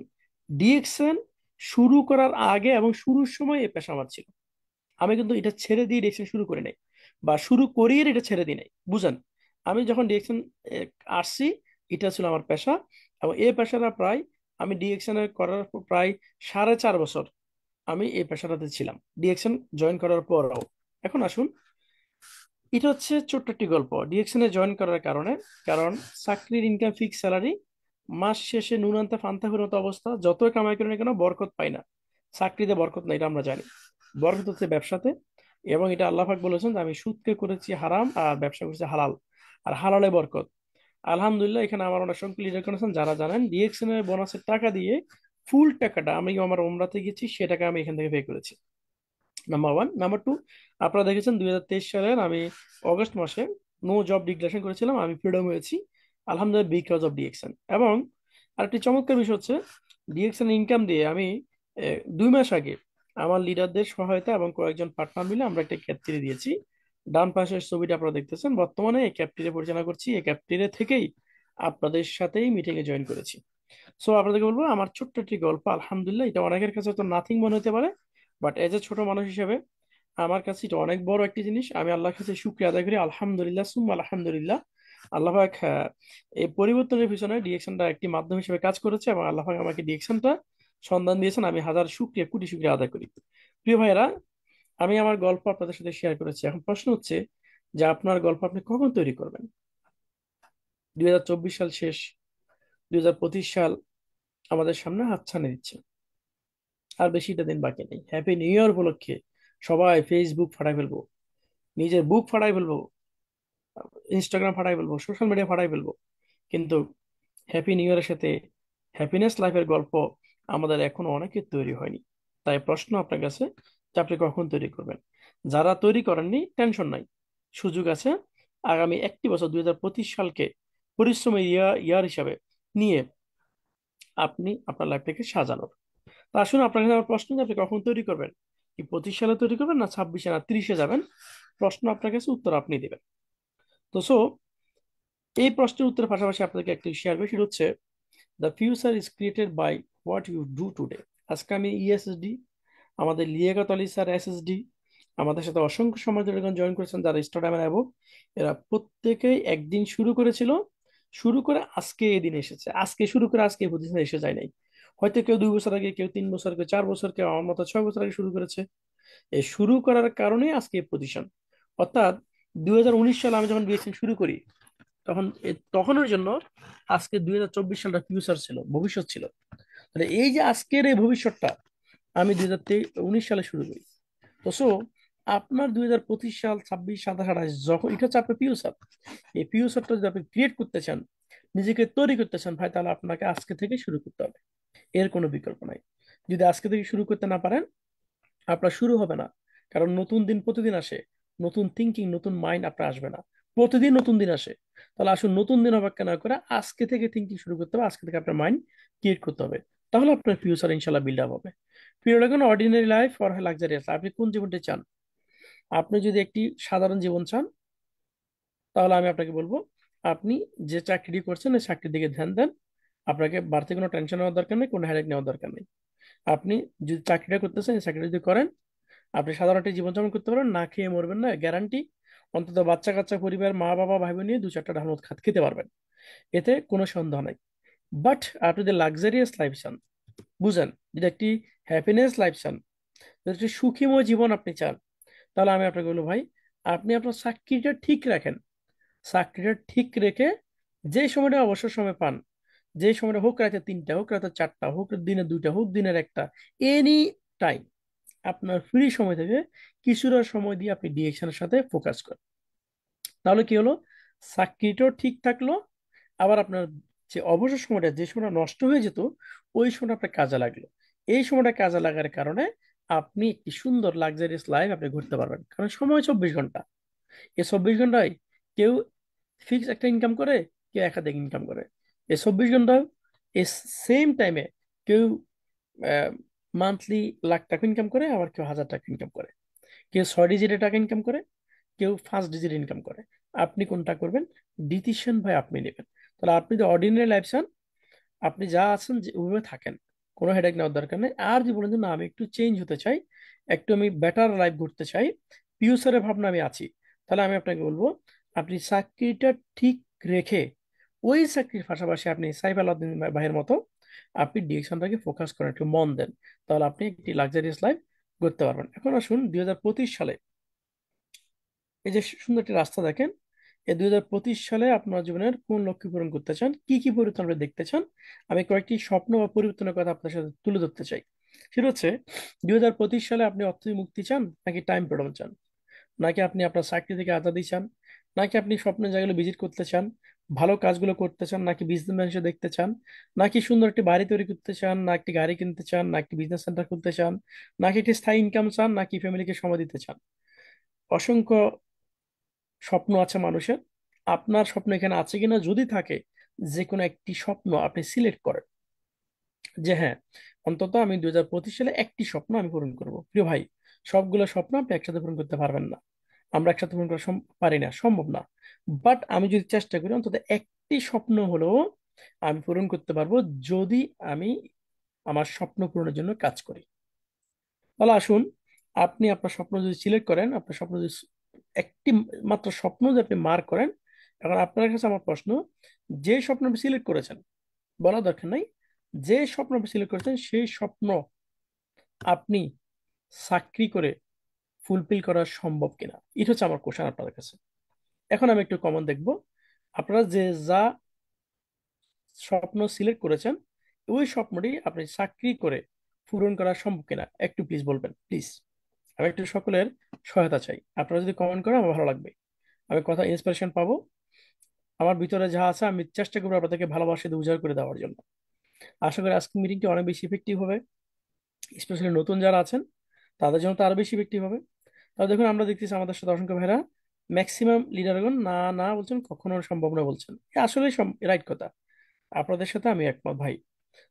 ডিএক্সএন শুরু করার আগে এবং শুরুর সময় এই পেশা আমার ছিল। আমি কিন্তু এটা ছেড়ে দিয়ে ডিরেকশন শুরু করি নাই, বা শুরু করিয়ে এটা ছেড়ে দিই নাই, বুঝেন? আমি যখন ডিরেকশন আসছি, এটা ছিল আমার পেশা। এবং এই পেশাটা প্রায় আমি ডিরেকশনে করার পর প্রায় 4.5 বছর আমি এই পেশাটাতে ছিলাম ডিরেকশন জয়েন করার পরও। এখন আসুন, এটা হচ্ছে ছোট্ট একটি গল্প ডিএকশনে জয়েন করার কারণে। কারণ চাকরির ইনকাম ফিক্স স্যালারি, মাস শেষে নুন আনতে ফান্তা মতো অবস্থা, যত কামাই করি না কেন বরকত পাই না। চাকরিতে বরকত নাই, এটা আমরা জানি। বরকত হচ্ছে ব্যবসাতে। এবং এটা আল্লাহ পাক বলেছেন যে আমি সুদকে করেছি হারাম আর ব্যবসা করেছি হালাল, আর হালালে বরকত। আলহামদুলিল্লাহ, এখানে আমার অনেক সংখ্যক লিডার করেছেন যারা জানেন ডিএকশন এর বোনাসের টাকা দিয়ে ফুল টাকাটা আমি আমার ওমরাতে গেছি, সে টাকা আমি এখান থেকে পে করেছি। Number one. নাম্বার টু, আপনারা দেখেছেন 2023 সালের আমি অগস্ট মাসে নো জব ডিক্লারেশন করেছিলাম, আমি ফ্রিডম হয়েছি আলহামদুলিল্লাহ বিকজ অফ ডিএকশন। এবং আরেকটি চমৎকার বিষয় হচ্ছে ডিএকশন ইনকাম দিয়ে আমি 2 মাস আগে আমার লিডারদের সহায়তা এবং কয়েকজন পার্টনার মিলে আমরা একটা ক্যাপ্টেরি দিয়েছি। ডান পাশের ছবিটা আপনারা দেখতেছেন, বর্তমানে এই ক্যাপ্টেরি পরিচালনা করছি। এই ক্যাপ্টেরি থেকেই আপনাদের সাথেই মিটিং এ জয়েন করেছি। সো আপনাদেরকে বলবো আমার ছোট্ট একটি গল্প, আলহামদুলিল্লাহ এটা অনেকের কাছে তো নাথিং মনে হতে পারে, বাট এজ এ ছোট মানুষ হিসেবে আমার কাছে এটা অনেক বড় একটি জিনিস। আমি আল্লাহর কাছে শুকরিয়া আদায় করি, আলহামদুলিল্লাহ সুম্মা আলহামদুলিল্লাহ। আল্লাহ পাক এই পরিবর্তনের পিছনে ডিরেকশনটা একটি মাধ্যম হিসেবে কাজ করেছে, এবং আল্লাহ পাক আমাকে ডিরেকশনটা সন্ধান দিয়েছেন। আমি হাজার শুকরিয়া, কোটি শুকরিয়া আদায় করি। প্রিয় ভাইয়েরা, আমি আমার গল্প আপনাদের সাথে শেয়ার করেছি। এখন প্রশ্ন হচ্ছে যে আপনার গল্প আপনি কখন তৈরি করবেন? 2024 সাল শেষ, 2025 সাল আমাদের সামনে হাতছানি দিচ্ছে। আর বেশিটা দিন বাকি নেই। হ্যাপি নিউ ইয়ার উপলক্ষে সবাই ফেসবুক ফাটাই ফেলবো, নিজের বুক ফাটাই ফেলবো, ইনস্টাগ্রাম ফাটাই ফেলবো, সোশ্যাল মিডিয়া ফাটাই ফেলবো। কিন্তু হ্যাপি নিউ ইয়ারের সাথে হ্যাপিনেস লাইফের গল্প আমাদের এখনো অনেকের তৈরি হয়নি। তাই প্রশ্ন আপনার কাছে যে আপনি কখন তৈরি করবেন? যারা তৈরি করেননি টেনশন নাই, সুযোগ আছে। আগামী একটি বছর 2025 সালকে পরিশ্রমের ইয়ার হিসাবে নিয়ে আপনি আপনার লাইফটাকে সাজানোর। তা আসুন, আপনার কাছে আমার প্রশ্ন যে আপনি কখন তৈরি করবেন? কি 25 সালে তৈরি করবেন, না 26-এ, না 30-এ যাবেন? প্রশ্ন আপনার কাছে, উত্তর আপনি দেবেন। তো এই প্রশ্নের উত্তরের পাশাপাশি আপনাদেরকে একটি শেয়ার করি, সেটা হচ্ছে the future is created by what you do today. আজকে আমি ইএসএসডি, আমাদের লিয়াকত আলী স্যার এসএসডি, আমাদের সাথে অসংখ্য সমাজ জয়েন করেছেন যারা স্টারডাম অ্যাবভ। এরা প্রত্যেকেই একদিন শুরু করেছিল, শুরু করে আজকে এই দিন এসেছে। আজকে শুরু করে আজকে এই পজিশনে এসে যায় নাই। হয়তো কেউ 2 বছর আগে, কেউ 3 বছর, কেউ 4 বছর, কেউ আমার মতো 6 বছর আগে শুরু করেছে। এই শুরু করার কারণে আজকে এই পজিশন। অর্থাৎ 2019 সালে আমি যখন বিএসসি শুরু করি, তখনের জন্য আজকে 2024 সালটা ফিউচার ছিল, ভবিষ্যৎ ছিল। তাহলে এই যে আজকের এই ভবিষ্যৎটা আমি 2019 সালে শুরু করি। তো আপনার 2025 সাল, 26, 27, 28 যখন, এটা হচ্ছে আপনার ফিউচার। এই ফিউচারটা যদি আপনি ক্রিয়েট করতে চান, নিজেকে তৈরি করতে চান ভাই, তাহলে আপনাকে আজকে থেকে শুরু করতে হবে। এর কোনো বিকল্প নাই। যদি আজকে থেকে শুরু করতে না পারেন, আপনার শুরু হবে না। কারণ নতুন দিন প্রতিদিন আসে, নতুন থিঙ্কিং, নতুন মাইন্ড আপনার আসবে না। প্রতিদিন নতুন দিন আসে। তাহলে আসুন, নতুন দিন অপেক্ষা না করে আজকে থেকে থিঙ্কিং শুরু করতে হবে, আজকে থেকে আপনার মাইন্ড ক্রিয়েট করতে হবে। তাহলে আপনার ফিউচার ইনশাল্লাহ বিল্ড আপ হবে। প্রিয় লাগুন, অর্ডিনারি লাইফ অর লাক্সারিয়াস, আপনি কোন জীবনটি চান? আপনি যদি একটি সাধারণ জীবন চান, তাহলে আমি আপনাকে বলবো আপনি যে চাকরি করছেন এই চাকরির দিকে ধ্যান দেন। আপনাকে বাড়তি কোনো টেনশন নেওয়ার দরকার নেই, কোনো হেডেক নেওয়ার দরকার নেই। আপনি যদি চাকরিটা করতেছেন, এই চাকরিটা যদি করেন, আপনি সাধারণ একটা জীবনযাপন করতে পারবেন, না খেয়ে মরবেন না, গ্যারান্টি। অন্তত বাচ্চা কাচ্চা, পরিবার, মা বাবা, ভাই বোন নিয়ে 2-4টা ডাল ভাত খেতে পারবেন, এতে কোনো সন্দেহ নাই। বাট আপনি যদি লাক্সারিয়াস লাইফ চান, বুঝেন, যদি একটি হ্যাপিনেস লাইফ চান, যদি একটি সুখীময় জীবন আপনি চান, তাহলে আমি আপনাকে বলবো ভাই, আপনি আপনার চাকরিটা ঠিক রাখেন। চাকরিটা ঠিক রেখে যে সময়টা অবসর সময় পান, যে সময়টা, হোক রাতে 3টা, হোক রাতে 4টা, হোক দিনে 2টা, হোক দিনের 1টা, এনি টাইম আপনার ফ্রি সময় থেকে কিছুটা সময় দিয়ে আপনি ডিরেকশনের সাথে ফোকাস করেন। তাহলে কি হলো? চাকরিটাও ঠিক থাকলো, আবার আপনার যে অবসর সময়টা, যে সময়টা নষ্ট হয়ে যেত, ওই সময়টা আপনার কাজে লাগলো। এই সময়টা কাজে লাগার কারণে আপনি একটি সুন্দর লাক্সারিয়াস লাইফ আপনি ঘুরতে পারবেন। কারণ সময় 24 ঘন্টা। এই 24 ঘন্টায় কেউ ফিক্স একটা ইনকাম করে, কেউ একাধিক ইনকাম করে। এই 24 ঘন্টায় এই সেম টাইমে কেউ মান্থলি লাখ টাকা ইনকাম করে, আবার কেউ 1000 টাকা ইনকাম করে, কেউ 6 ডিজিটের টাকা ইনকাম করে, কেউ 5 ডিজিট ইনকাম করে। আপনি কোনটা করবেন, ডিসিশন ভাই আপনি নেবেন। তাহলে আপনি যদি অর্ডিনারি লাইফ চান, আপনি যা আছেন যে ওইভাবে থাকেন, কোনো হেডেক নেওয়ার দরকার নেই। আর যদি বলেন যে না, আমি একটু চেঞ্জ হতে চাই, একটু আমি বেটার লাইফ ঘুরতে চাই, ফিউচারের ভাবনা আমি আছি, তাহলে আমি আপনাকে বলবো আপনি চাকরিটা ঠিক রেখে ওই চাকরির পাশাপাশি আপনি সাইফ আলাউদ্দিন ভাইয়ের মতো আপনি ডিরেকশনটাকে ফোকাস করেন, একটু মন দেন, তাহলে আপনি একটি লাক্সারিয়াস লাইফ করতে পারবেন। এখন আসুন 2025 সালে এই যে সুন্দর একটি রাস্তা দেখেন, এই 2025 সালে আপনার জীবনের কোন লক্ষ্য পূরণ করতে চান, কি কি পরিবর্তন আপনি দেখতে চান। আমি কয়েকটি স্বপ্ন বা পরিবর্তনের কথা আপনার সাথে তুলে ধরতে চাই। সেটা হচ্ছে, 2025 সালে আপনি অর্থ মুক্তি চান, নাকি টাইম ফ্রিডম চান, নাকি আপনি আপনার চাকরি থেকে আজাদি চান, নাকি আপনি স্বপ্নের জায়গাগুলো ভিজিট করতে চান, ভালো কাজগুলো করতে চান, নাকি বিজনেস দেখতে চান, নাকি সুন্দর একটি বাড়ি তৈরি করতে চান, না একটি গাড়ি কিনতে চান, না একটি বিজনেস সেন্টার খুলতে চান, নাকি একটি স্থায়ী ইনকাম চান, নাকি ফ্যামিলিকে সময় দিতে চান। অসংখ্য স্বপ্ন আছে মানুষের। আপনার স্বপ্ন এখানে আছে কিনা, যদি থাকে, যে কোনো একটি স্বপ্ন আপনি সিলেক্ট করেন, যে হ্যাঁ, অন্তত আমি 2025 সালে একটি স্বপ্ন আমি পূরণ করব। প্রিয় ভাই, সবগুলো স্বপ্ন আপনি একসাথে পূরণ করতে পারবেন না। আমরা একসাথে পূরণ করা পারি না, সম্ভব না। বাট আমি যদি চেষ্টা করি, অন্তত একটি স্বপ্ন হলেও আমি পূরণ করতে পারবো, যদি আমি আমার স্বপ্ন পূরণের জন্য কাজ করি। তাহলে আসুন, আপনি আপনার স্বপ্ন যদি সিলেক্ট করেন, আপনার স্বপ্ন যদি একটি মাত্র স্বপ্ন যদি আপনি মার্ক করেন, এখন আপনার কাছে আমার প্রশ্ন, যে স্বপ্ন আপনি সিলেক্ট করেছেন, বলা দরকার নাই, যে স্বপ্ন আপনি সিলেক্ট করেছেন সেই স্বপ্ন আপনি চাকরি করে ফুলফিল করা সম্ভব কিনা, এটা হচ্ছে আমার কোশ্চেন আপনাদের কাছে। এখন আমি একটু কমন দেখবো, আপনারা যে যা স্বপ্ন সিলেক্ট করেছেন, ওই স্বপ্নটি আপনি চাকরি করে পূরণ করা সম্ভব কিনা, একটু প্লিজ বলবেন প্লিজ। আমি একটু সকলের সহায়তা চাই, আপনারা যদি কমেন্ট করেন আমার ভালো লাগবে, আমি কথা ইন্সপিরেশন পাবো। আমার ভিতরে যা আছে আমি চেষ্টা করবো আপনাদেরকে ভালোবাসা দিয়ে উজাড় করে দেওয়ার জন্য। আশা করি আজকের মিটিংটি অনেক বেশি ইফেক্টিভ হবে, স্পেশালি নতুন যারা আছেন তাদের জন্য তো আরো বেশি ইফেক্টিভ হবে। তাহলে দেখুন, আমরা দেখতেছি আমাদের সাথে অসংখ্য ভাইরা, ম্যাক্সিমাম লিডারগণ না না বলছেন, কখনো সম্ভব না বলছেন। আসলে রাইট কথা, আপনাদের সাথে আমি একমত ভাই।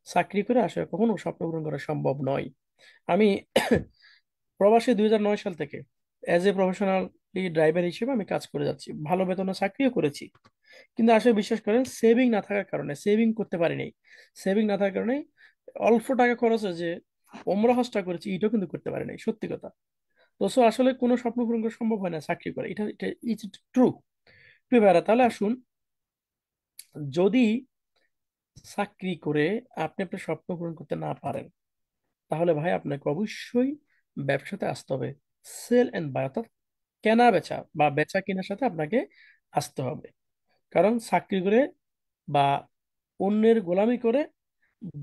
চাকরি করে আসলে কখনো স্বপ্ন পূরণ করা সম্ভব নয়। আমি প্রবাসী 2009 সাল থেকে অ্যাজ এ প্রফেশনাল ড্রাইভার হিসেবে আমি কাজ করে যাচ্ছি, ভালো বেতনে চাকরিও করেছি। কিন্তু আসলে বিশ্বাস করেন, সেভিং না থাকার কারণে, সেভিং করতে পারিনি। সেভিং না থাকার কারণে অল্প টাকা খরচে যে ওমরা হজটা করেছি, এটাও কিন্তু করতে পারি নাই, সত্যি কথা। তো so আসলে কোনো স্বপ্ন পূরণ করা সম্ভব হয় না চাকরি করে, এটা এটা ইজ ট্রু। প্রিয় ভাইরা, তাহলে আসুন, যদি চাকরি করে আপনি আপনার স্বপ্ন পূরণ করতে না পারেন, তাহলে ভাই আপনাকে অবশ্যই ব্যবসাতে আসতে হবে। সেল এন্ড বাই, অর্থাৎ কেনা বেচা বা বেচা কেনার সাথে আপনাকে আসতে হবে। কারণ চাকরি করে বা অন্যের গোলামি করে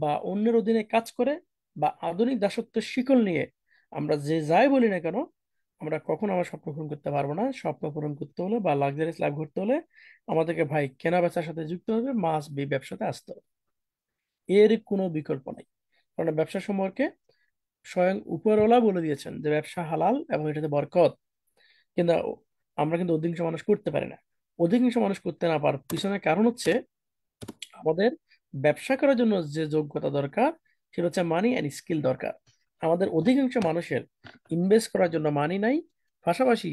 বা অন্যের অধীনে কাজ করে বা আধুনিক দাসত্বের শিকল নিয়ে আমরা যে যাই বলি না কেন, আমরা কখনো আমার স্বপ্ন পূরণ করতে পারবো না। স্বপ্ন পূরণ করতে হলে বা লাক্সারিয়াস লাইফ ঘুরতে হলে আমাদেরকে ভাই কেনা বেচার সাথে যুক্ত হবে, মাস বি ব্যবসাতে আসতে হবে, এর কোনো বিকল্প নাই। কারণ ব্যবসা সম্পর্কে স্বয়ং উপরওয়ালা বলে দিয়েছেন যে ব্যবসা হালাল এবং এটাতে বরকত। কিন্তু আমরা কিন্তু অধিকাংশ মানুষ করতে পারি না। অধিকাংশ মানুষ করতে না পারার পিছনে কারণ হচ্ছে, আমাদের ব্যবসা করার জন্য যে যোগ্যতা দরকার, সেটা হচ্ছে মানি অ্যান্ড স্কিল দরকার। আমাদের অধিকাংশ মানুষের ইনভেস্ট করার জন্য মানি নাই, পাশাপাশি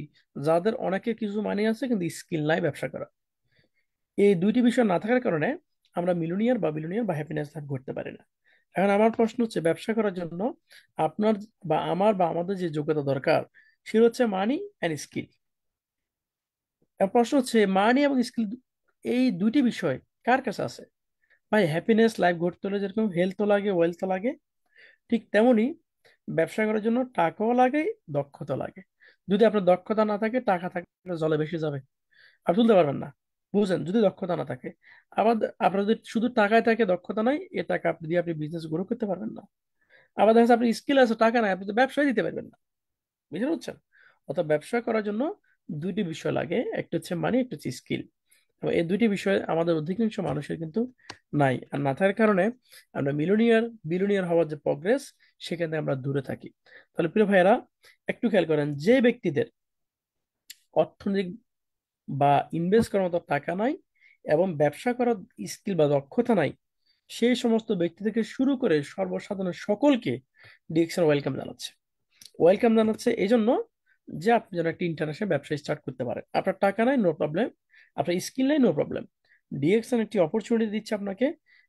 যাদের অনেকের কিছু মানি আছে কিন্তু স্কিল নাই ব্যবসা করা। এই দুইটি বিষয় না থাকার কারণে আমরা মিলিয়নিয়ার বা হ্যাপিনেস লাইফ করতে পারি না। এখন আমার প্রশ্ন হচ্ছে, ব্যবসা করার জন্য আপনার বা আমার বা আমাদের যে যোগ্যতা দরকার, সেটা হচ্ছে মানি অ্যান্ড স্কিল। প্রশ্ন হচ্ছে, মানি এবং স্কিল, এই দুইটি বিষয় কার কাছে আছে? ভাই, হ্যাপিনেস লাইফ গড়তে হলে যেরকম হেলথ তো লাগে, ওয়েলথ তো লাগে, ঠিক তেমনি ব্যবসা করার জন্য টাকাও লাগে, দক্ষতা লাগে। যদি আপনার দক্ষতা না থাকে, টাকা থাকলে জলে ভেসে যাবে, আর তুলতে পারবেন না। বুঝছেন, যদি দক্ষতা না থাকে। আবার আপনার যদি শুধু টাকায় থাকে, দক্ষতা নাই, এ টাকা আপনি দিয়ে আপনি বিজনেস গ্রো করতে পারবেন না। আবার দেখা যাচ্ছে আপনি স্কিল আছে, টাকা নাই, আপনি তো ব্যবসায় দিতে পারবেন না। বুঝতে পারছেন? অর্থাৎ ব্যবসা করার জন্য দুইটি বিষয় লাগে, একটা হচ্ছে মানি, একটা হচ্ছে স্কিল। এবং এই দুইটি বিষয় আমাদের অধিকাংশ মানুষের কিন্তু নাই, আর না থাকার কারণে আমরা বিলিয়নিয়ার হওয়ার যে প্রগ্রেস, সেখান থেকে আমরা দূরে থাকি। তাহলে প্রিয় ভাইয়েরা, একটু খেয়াল করেন, যে ব্যক্তিদের অর্থনৈতিক বা ইনভেস্ট করার মতো টাকা নাই এবং ব্যবসা করার স্কিল বা দক্ষতা নাই, সেই সমস্ত ব্যক্তি থেকে শুরু করে সর্বসাধারণ সকলকে ডিএক্সএন ওয়েলকাম জানাচ্ছে। ওয়েলকাম জানাচ্ছে এই জন্য যে আপনি যেন একটা ইন্টারন্যাশনাল ব্যবসা স্টার্ট করতে পারেন। আপনার টাকা নাই, নো প্রবলেম। আপনার স্কিল নাই, নো প্রবলেম। ডিএক্সএন একটি অপরচুনিটি দিচ্ছে আপনাকে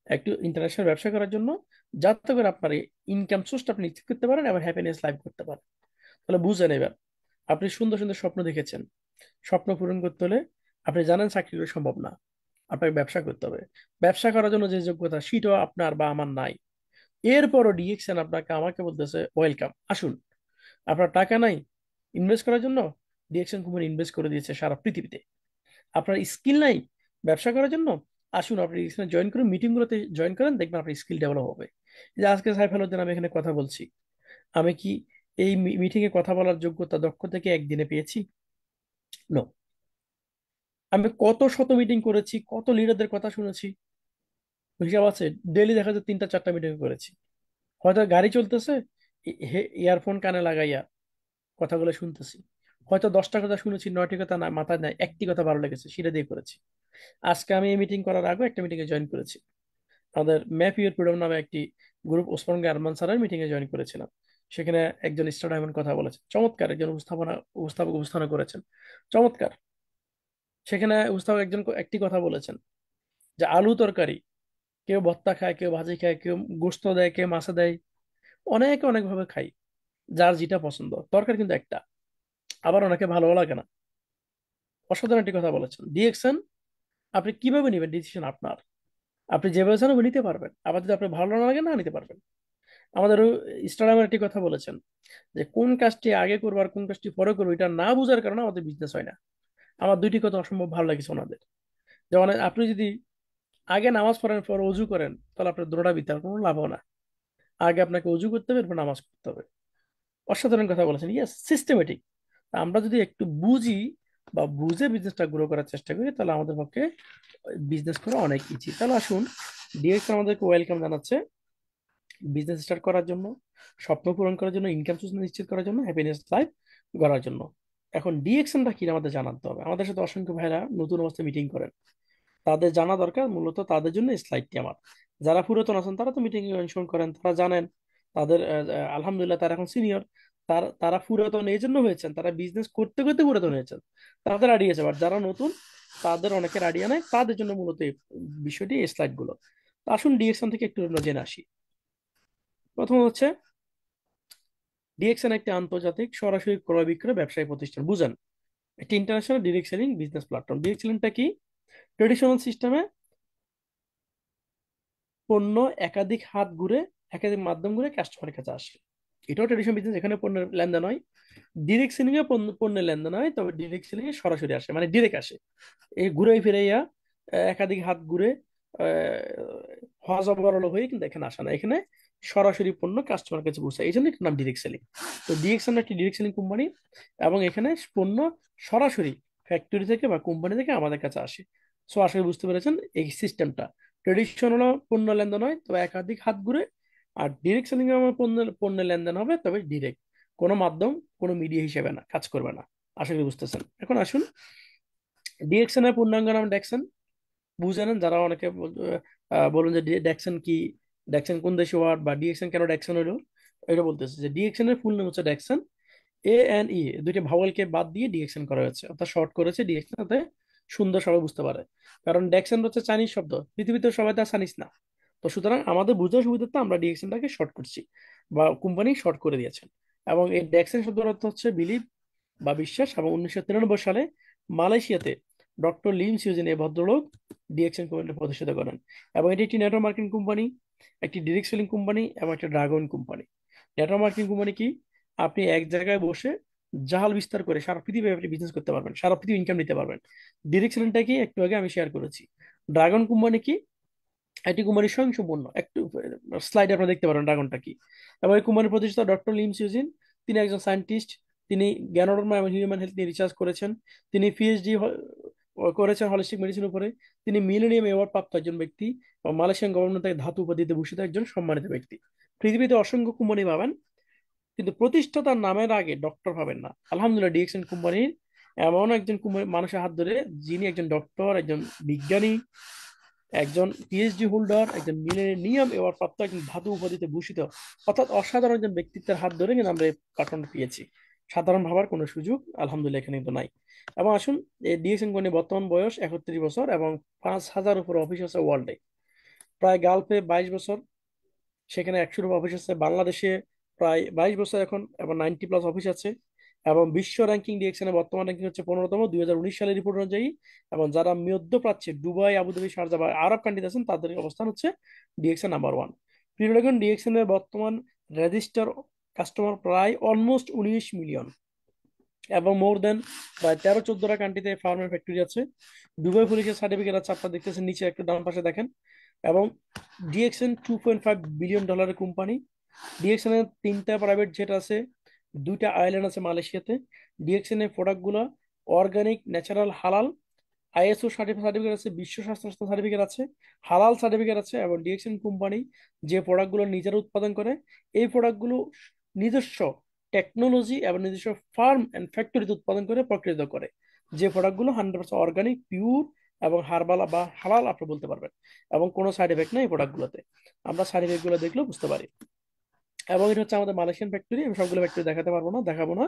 একটু ইন্টারন্যাশনাল ব্যবসা করার জন্য, যাতে করে আপনার ইনকাম সোর্সটা আপনি নিশ্চিত করতে পারেন এবং হ্যাপিনেস লাইফ করতে পারেন। তাহলে বুঝেন এবার, আপনি সুন্দর সুন্দর স্বপ্ন দেখেছেন, স্বপ্ন পূরণ করতে হলে আপনি জানেন চাকরি করা সম্ভব না, আপনাকে ব্যবসা করতে হবে। ব্যবসা করার জন্য যে যোগ্যতা, সেটাও আপনার বা আমার নাই। এরপরও ডিএক্সএন আমাকে বলতেছে ওয়েলকাম, আসুন। আপনার টাকা নাই ইনভেস্ট করার জন্য, ডিএকশন কোম্পানি ইনভেস্ট করে দিয়েছে সারা পৃথিবীতে। আপনার স্কিল নাই ব্যবসা করার জন্য, আসুন আপনি এখানে জয়েন করুন, মিটিং গুলোতে জয়েন করেন, দেখবেন আপনার স্কিল ডেভেলপ হবে। এই যে আজকে সাইফ আলুদ্দিন আমি এখানে কথা বলছি, আমি কি এই মিটিং এ কথা বলার যোগ্যতা দক্ষতা কি একদিনে পেয়েছি? নো। আমি কত শত মিটিং করেছি, কত লিডারদের কথা শুনেছি, হিসাব আছে। ডেইলি দেখা যায় 3টা 4টা মিটিং করেছি। হয়তো গাড়ি চলতেছে, ইয়ারফোন কানে লাগাইয়া কথাগুলো শুনতেছি। হয়তো 10টা কথা শুনেছি, 9টি কথা না মাথায় নাই, একটি কথা ভালো লেগেছে সেটা দিয়ে করেছি। আজকে আমি এই মিটিং করার আগে একটা মিটিং এ জয়েন করেছি। আমাদের ম্যাপ ইউর ফ্রিডম নামে একটি গ্রুপ, ওসমান আরমান স্যারের মিটিং এ জয়েন করেছিলাম। সেখানে একজন স্টার ডায়মন্ড কথা বলেছেন, চমৎকার একজন উপস্থাপক উপস্থাপনা করেছেন, চমৎকার। সেখানে উপস্থাপক একজন একটি কথা বলেছেন যে আলু তরকারি কেউ ভর্তা খায়, কেউ ভাজি খায়, কেউ গোস্ত দেয়, কেউ মাছে দেয়, অনেকে অনেক ভাবে খাই, যার যেটা পছন্দ, তরকারি কিন্তু একটা। আবার অনেকে ভালো লাগে না। অসাধারণ একটি কথা বলেছেন ডিএকশন। আপনি কিভাবে নেবেন ডিসিশন আপনার, আপনি যেভাবে চান ওভাবে নিতে পারবেন, আবার যদি আপনার ভালো না লাগে না নিতে পারবেন। আমাদের ইনস্টাগ্রামের একটি কথা বলেছেন যে কোন কাজটি আগে করবো আর কোন কাজটি পরে করবো এটা না বোঝার কারণে আমাদের বিজনেস হয় না। আমার দুইটি কথা অসম্ভব ভালো লাগছে ওনাদের। যেমন আপনি যদি আগে নামাজ পড়েন পর অজু করেন, তাহলে আপনার দৌড়াবিতে আর কোনো লাভ না। আগে আপনাকে অজু করতে হবে, এরপর নামাজ পড়তে হবে। অসাধারণ কথা বলেছেন, ইয়েস, সিস্টেমেটিক। আমরা যদি একটু বুঝি বা বুঝে বিজনেসটা গ্রো করার চেষ্টা করি, তাহলে আমাদের পক্ষে বিজনেস করা অনেক ইজি। তাহলে আসুন, ডিএক্স আমাদেরকে ওয়েলকাম জানাচ্ছে বিজনেস স্টার্ট করার জন্য, স্বপ্ন পূরণ করার জন্য, ইনকাম সোর্স নিশ্চিত করার জন্য, হ্যাপিনেস লাইফ গড়ার জন্য। এখন ডিএকশনটা কি আমাদের জানাতে হবে। আমাদের সাথে অসংখ্য ভাইরা নতুন অবস্থায় মিটিং করেন, তাদের জানা দরকার, মূলত তাদের জন্য এই স্লাইডটি আমার। যারা পুরাতন আছেন তারা তো মিটিং এ অংশগ্রহণ করেন, তারা জানেন, তাদের আলহামদুলিল্লাহ তারা এখন সিনিয়র। তারা পুরাতন এই জন্য হয়েছেন, তারা বিজনেস করতে করতে পুরাতন হয়েছেন, তাদের আইডিয়া আছে। বাট যারা নতুন, তাদের অনেকের আইডিয়া নাই, তাদের জন্য মূলত এই বিষয়টি, এই স্লাইড গুলো। তো আসুন ডিএকশন থেকে একটু আমরা জেনে আসি। প্রথম হচ্ছে, ডিএকশন একটি আন্তর্জাতিক সরাসরি ক্রয় বিক্রয় ব্যবসায়ী প্রতিষ্ঠান, বুঝেন, একটি international direct selling business platform. Direct সেলিংটা কি? ট্রেডিশনাল সিস্টেমে পণ্য একাধিক হাত ঘুরে, একাধিক মাধ্যম ঘুরে কাস্টমারের কাছে আসে, এটাও ট্রেডিশনাল বিজনেস। এখানে পণ্যের লেনদেন হয়। ডিরেক্ট সেলিং এ পণ্যের লেনদেন হয়, তবে ডিরেক্ট সেলিং এ সরাসরি আসে, মানে ডিরেক্ট আসে। এই ঘুরে ফিরাইয়া একাধিক হাত ঘুরে হজ অবরল হয়ে কিন্তু এখানে আসে না, এখানে সরাসরি পণ্য কাস্টমার কাছে পৌঁছায়, এই জন্য এটার নাম ডিরেক্ট সেলিং। তো ডিএক্সএন একটি ডিরেক্ট সেলিং কোম্পানি, এবং এখানে পণ্য সরাসরি ফ্যাক্টরি থেকে বা কোম্পানি থেকে আমাদের কাছে আসে। সো আশা করি বুঝতে পেরেছেন এই সিস্টেমটা। ট্রেডিশনাল পণ্য লেনদেন হয় তবে একাধিক হাত ঘুরে, আর ডিরেক্ট সেলিং এ আমার পণ্যের লেনদেন হবে তবে ডিরেক্ট, কোনো মাধ্যম, কোনো মিডিয়া হিসেবে না, কাজ করবে না। আশা করি বুঝতেছেন। এখন আসুন, ডিএক্সএন এর পূর্ণাঙ্গ নাম ডেক্সন, বুঝে নেন। যারা অনেকে বলুন যে ডেক্সন কি, ডেক্সন কোন দেশি ওয়ার্ড, বা ডিএক্সন কেন ডেক্সন হলো, এটা বলতেছে যে ডিএক্সন এর ফুল নাম হচ্ছে ডেক্সন। এ এন ই দুইটা ভাওয়েলকে বাদ দিয়ে ডিএক্সন করা হয়েছে, অর্থাৎ শর্ট করেছে ডিএক্সন, যাতে সুন্দর সবাই বুঝতে পারে। কারণ ডেক্সন হচ্ছে চাইনিজ শব্দ, পৃথিবীতে সবাই তো চাইনিজ না। তো সুতরাং আমাদের বোঝার সুবিধার্থে আমরা ডিএক্সনটাকে শর্ট করছি, বা কোম্পানি শর্ট করে দিয়েছেন। এবং এই ডেক্সন শব্দের অর্থ হচ্ছে বিলিভ বা বিশ্বাস। এবং 1993 সালে মালয়েশিয়াতে ডক্টর লিম সিউজিন এই ভদ্রলোক ডিএক্সএন কোম্পানি প্রতিষ্ঠিত করেন। এবং এটি একটি নেটওয়ার্ক মার্কেটিং কোম্পানি, একটি ডিরেক্ট সেলিং কোম্পানি, এবং একটা dragon company. Network marketing company কি? আপনি এক জায়গায় বসে জাল বিস্তার করে সারা পৃথিবী আপনি বিজনেস করতে পারবেন, সারা পৃথিবী ইনকাম নিতে পারবেন। ডিরেক্ট সেলিংটা কি একটু আগে আমি শেয়ার করেছি। ড্রাগন কোম্পানি কি? একটি কোম্পানির স্বয়ংসম্পূর্ণ, একটু স্লাইড আপনারা দেখতে পারেন ড্রাগনটা কি। এবং এই কোম্পানির প্রতিষ্ঠাতা ডক্টর লিম সিউজিন, তিনি একজন সায়েন্টিস্ট। তিনি জ্ঞানডর্মা এবং হিউম্যান হেলথ নিয়ে রিসার্চ করেছেন। তিনি পিএইচডি করেছেন হলিস্টিক মেডিসিন উপরে। তিনি মিলেনিয়াম অ্যাওয়ার্ড প্রাপ্ত একজন ব্যক্তি, এবং মালয়েশিয়ান গভর্নমেন্ট থেকে ধাতু উপাধিতে ভূষিত একজন সম্মানিত ব্যক্তি। পৃথিবীতে অসংখ্য কোম্পানি পাবেন, কিন্তু প্রতিষ্ঠাতার নামের আগে ডক্টর পাবেন না। আলহামদুলিল্লাহ ডিএক্সএন কোম্পানির এমন একজন মানুষের হাত ধরে, যিনি একজন ডক্টর, একজন বিজ্ঞানী, একজন পিএইচডি হোল্ডার, একজন মিলেনিয়াম অ্যাওয়ার্ড প্রাপ্ত, একজন ধাতু উপাধিতে ভূষিত, অর্থাৎ অসাধারণ একজন ব্যক্তিত্বের হাত ধরে কিন্তু আমরা এই প্ল্যাটফর্মটা পেয়েছি। সাধারণ ভাবার কোনো সুযোগ আলহামদুলিল্লাহ এখানে কিন্তু নাই। এবং আসুন, এই ডিএক্সএন কোম্পানির বর্তমান বয়স 31 বছর, এবং 5,000 উপর অফিস আছে ওয়ার্ল্ডে। প্রায় গালফে 22 বছর, সেখানে 100-এর অফিস আছে। বাংলাদেশে প্রায় 22 বছর এখন, এবং 90+ অফিস আছে। এবং বিশ্ব র্যাঙ্কিং ডিএক্সএন বর্তমান র্যাঙ্কিং হচ্ছে 15তম, 2019 সালের রিপোর্ট অনুযায়ী। এবং যারা মধ্যপ্রাচ্যে দুবাই, আবুধাবি, শারজাহ বা আরব কান্ট্রিতে আছেন, তাদের অবস্থান হচ্ছে ডিএক্সএন নাম্বার 1। প্রিয় ডিএক্সএন এর বর্তমান রেজিস্টার কাস্টমার প্রায় অলমোস্ট 19 মিলিয়ন। এবং মোর দেন প্রায় 13-14টা কান্ট্রিতে ফার্মের ফ্যাক্টরি আছে। দুবাই পুলিশের সার্টিফিকেট আছে, আপনারা দেখতেছেন নিচে একটু ডান পাশে দেখেন। এবং ডিএক্সএন $2.5 বিলিয়ন কোম্পানি। ডিএক্সএন এর 3টা প্রাইভেট জেট আছে, 2টা আইল্যান্ড আছে মালয়েশিয়াতে। ডিএক্সএন এর প্রোডাক্টগুলো অর্গানিক, ন্যাচারাল, হালাল। আইএসও সার্টিফিকেট আছে, বিশ্ব স্বাস্থ্য সংস্থা সার্টিফিকেট আছে, হালাল সার্টিফিকেট আছে। এবং ডিএক্সএন কোম্পানি যে প্রোডাক্টগুলো নিজেরা উৎপাদন করে, এই প্রোডাক্টগুলো নিজস্ব টেকনোলজি এবং নিজস্ব ফার্ম অ্যান্ড ফ্যাক্টরিতে উৎপাদন করে প্রক্রিয়াজাত করে। যে প্রোডাক্টগুলো 100% অর্গানিক, পিওর এবং হার্বাল বা হালাল আপনি বলতে পারবেন। এবং কোনো সাইড এফেক্ট নেই এই প্রোডাক্টগুলোতে, আমরা সাইড এফেক্ট গুলো দেখলেও বুঝতে পারি। এবং এটা হচ্ছে আমাদের মালয়েশিয়ান ফ্যাক্টরি, আমি সবগুলো ফ্যাক্টরি দেখাতে পারবো না, দেখাবো না,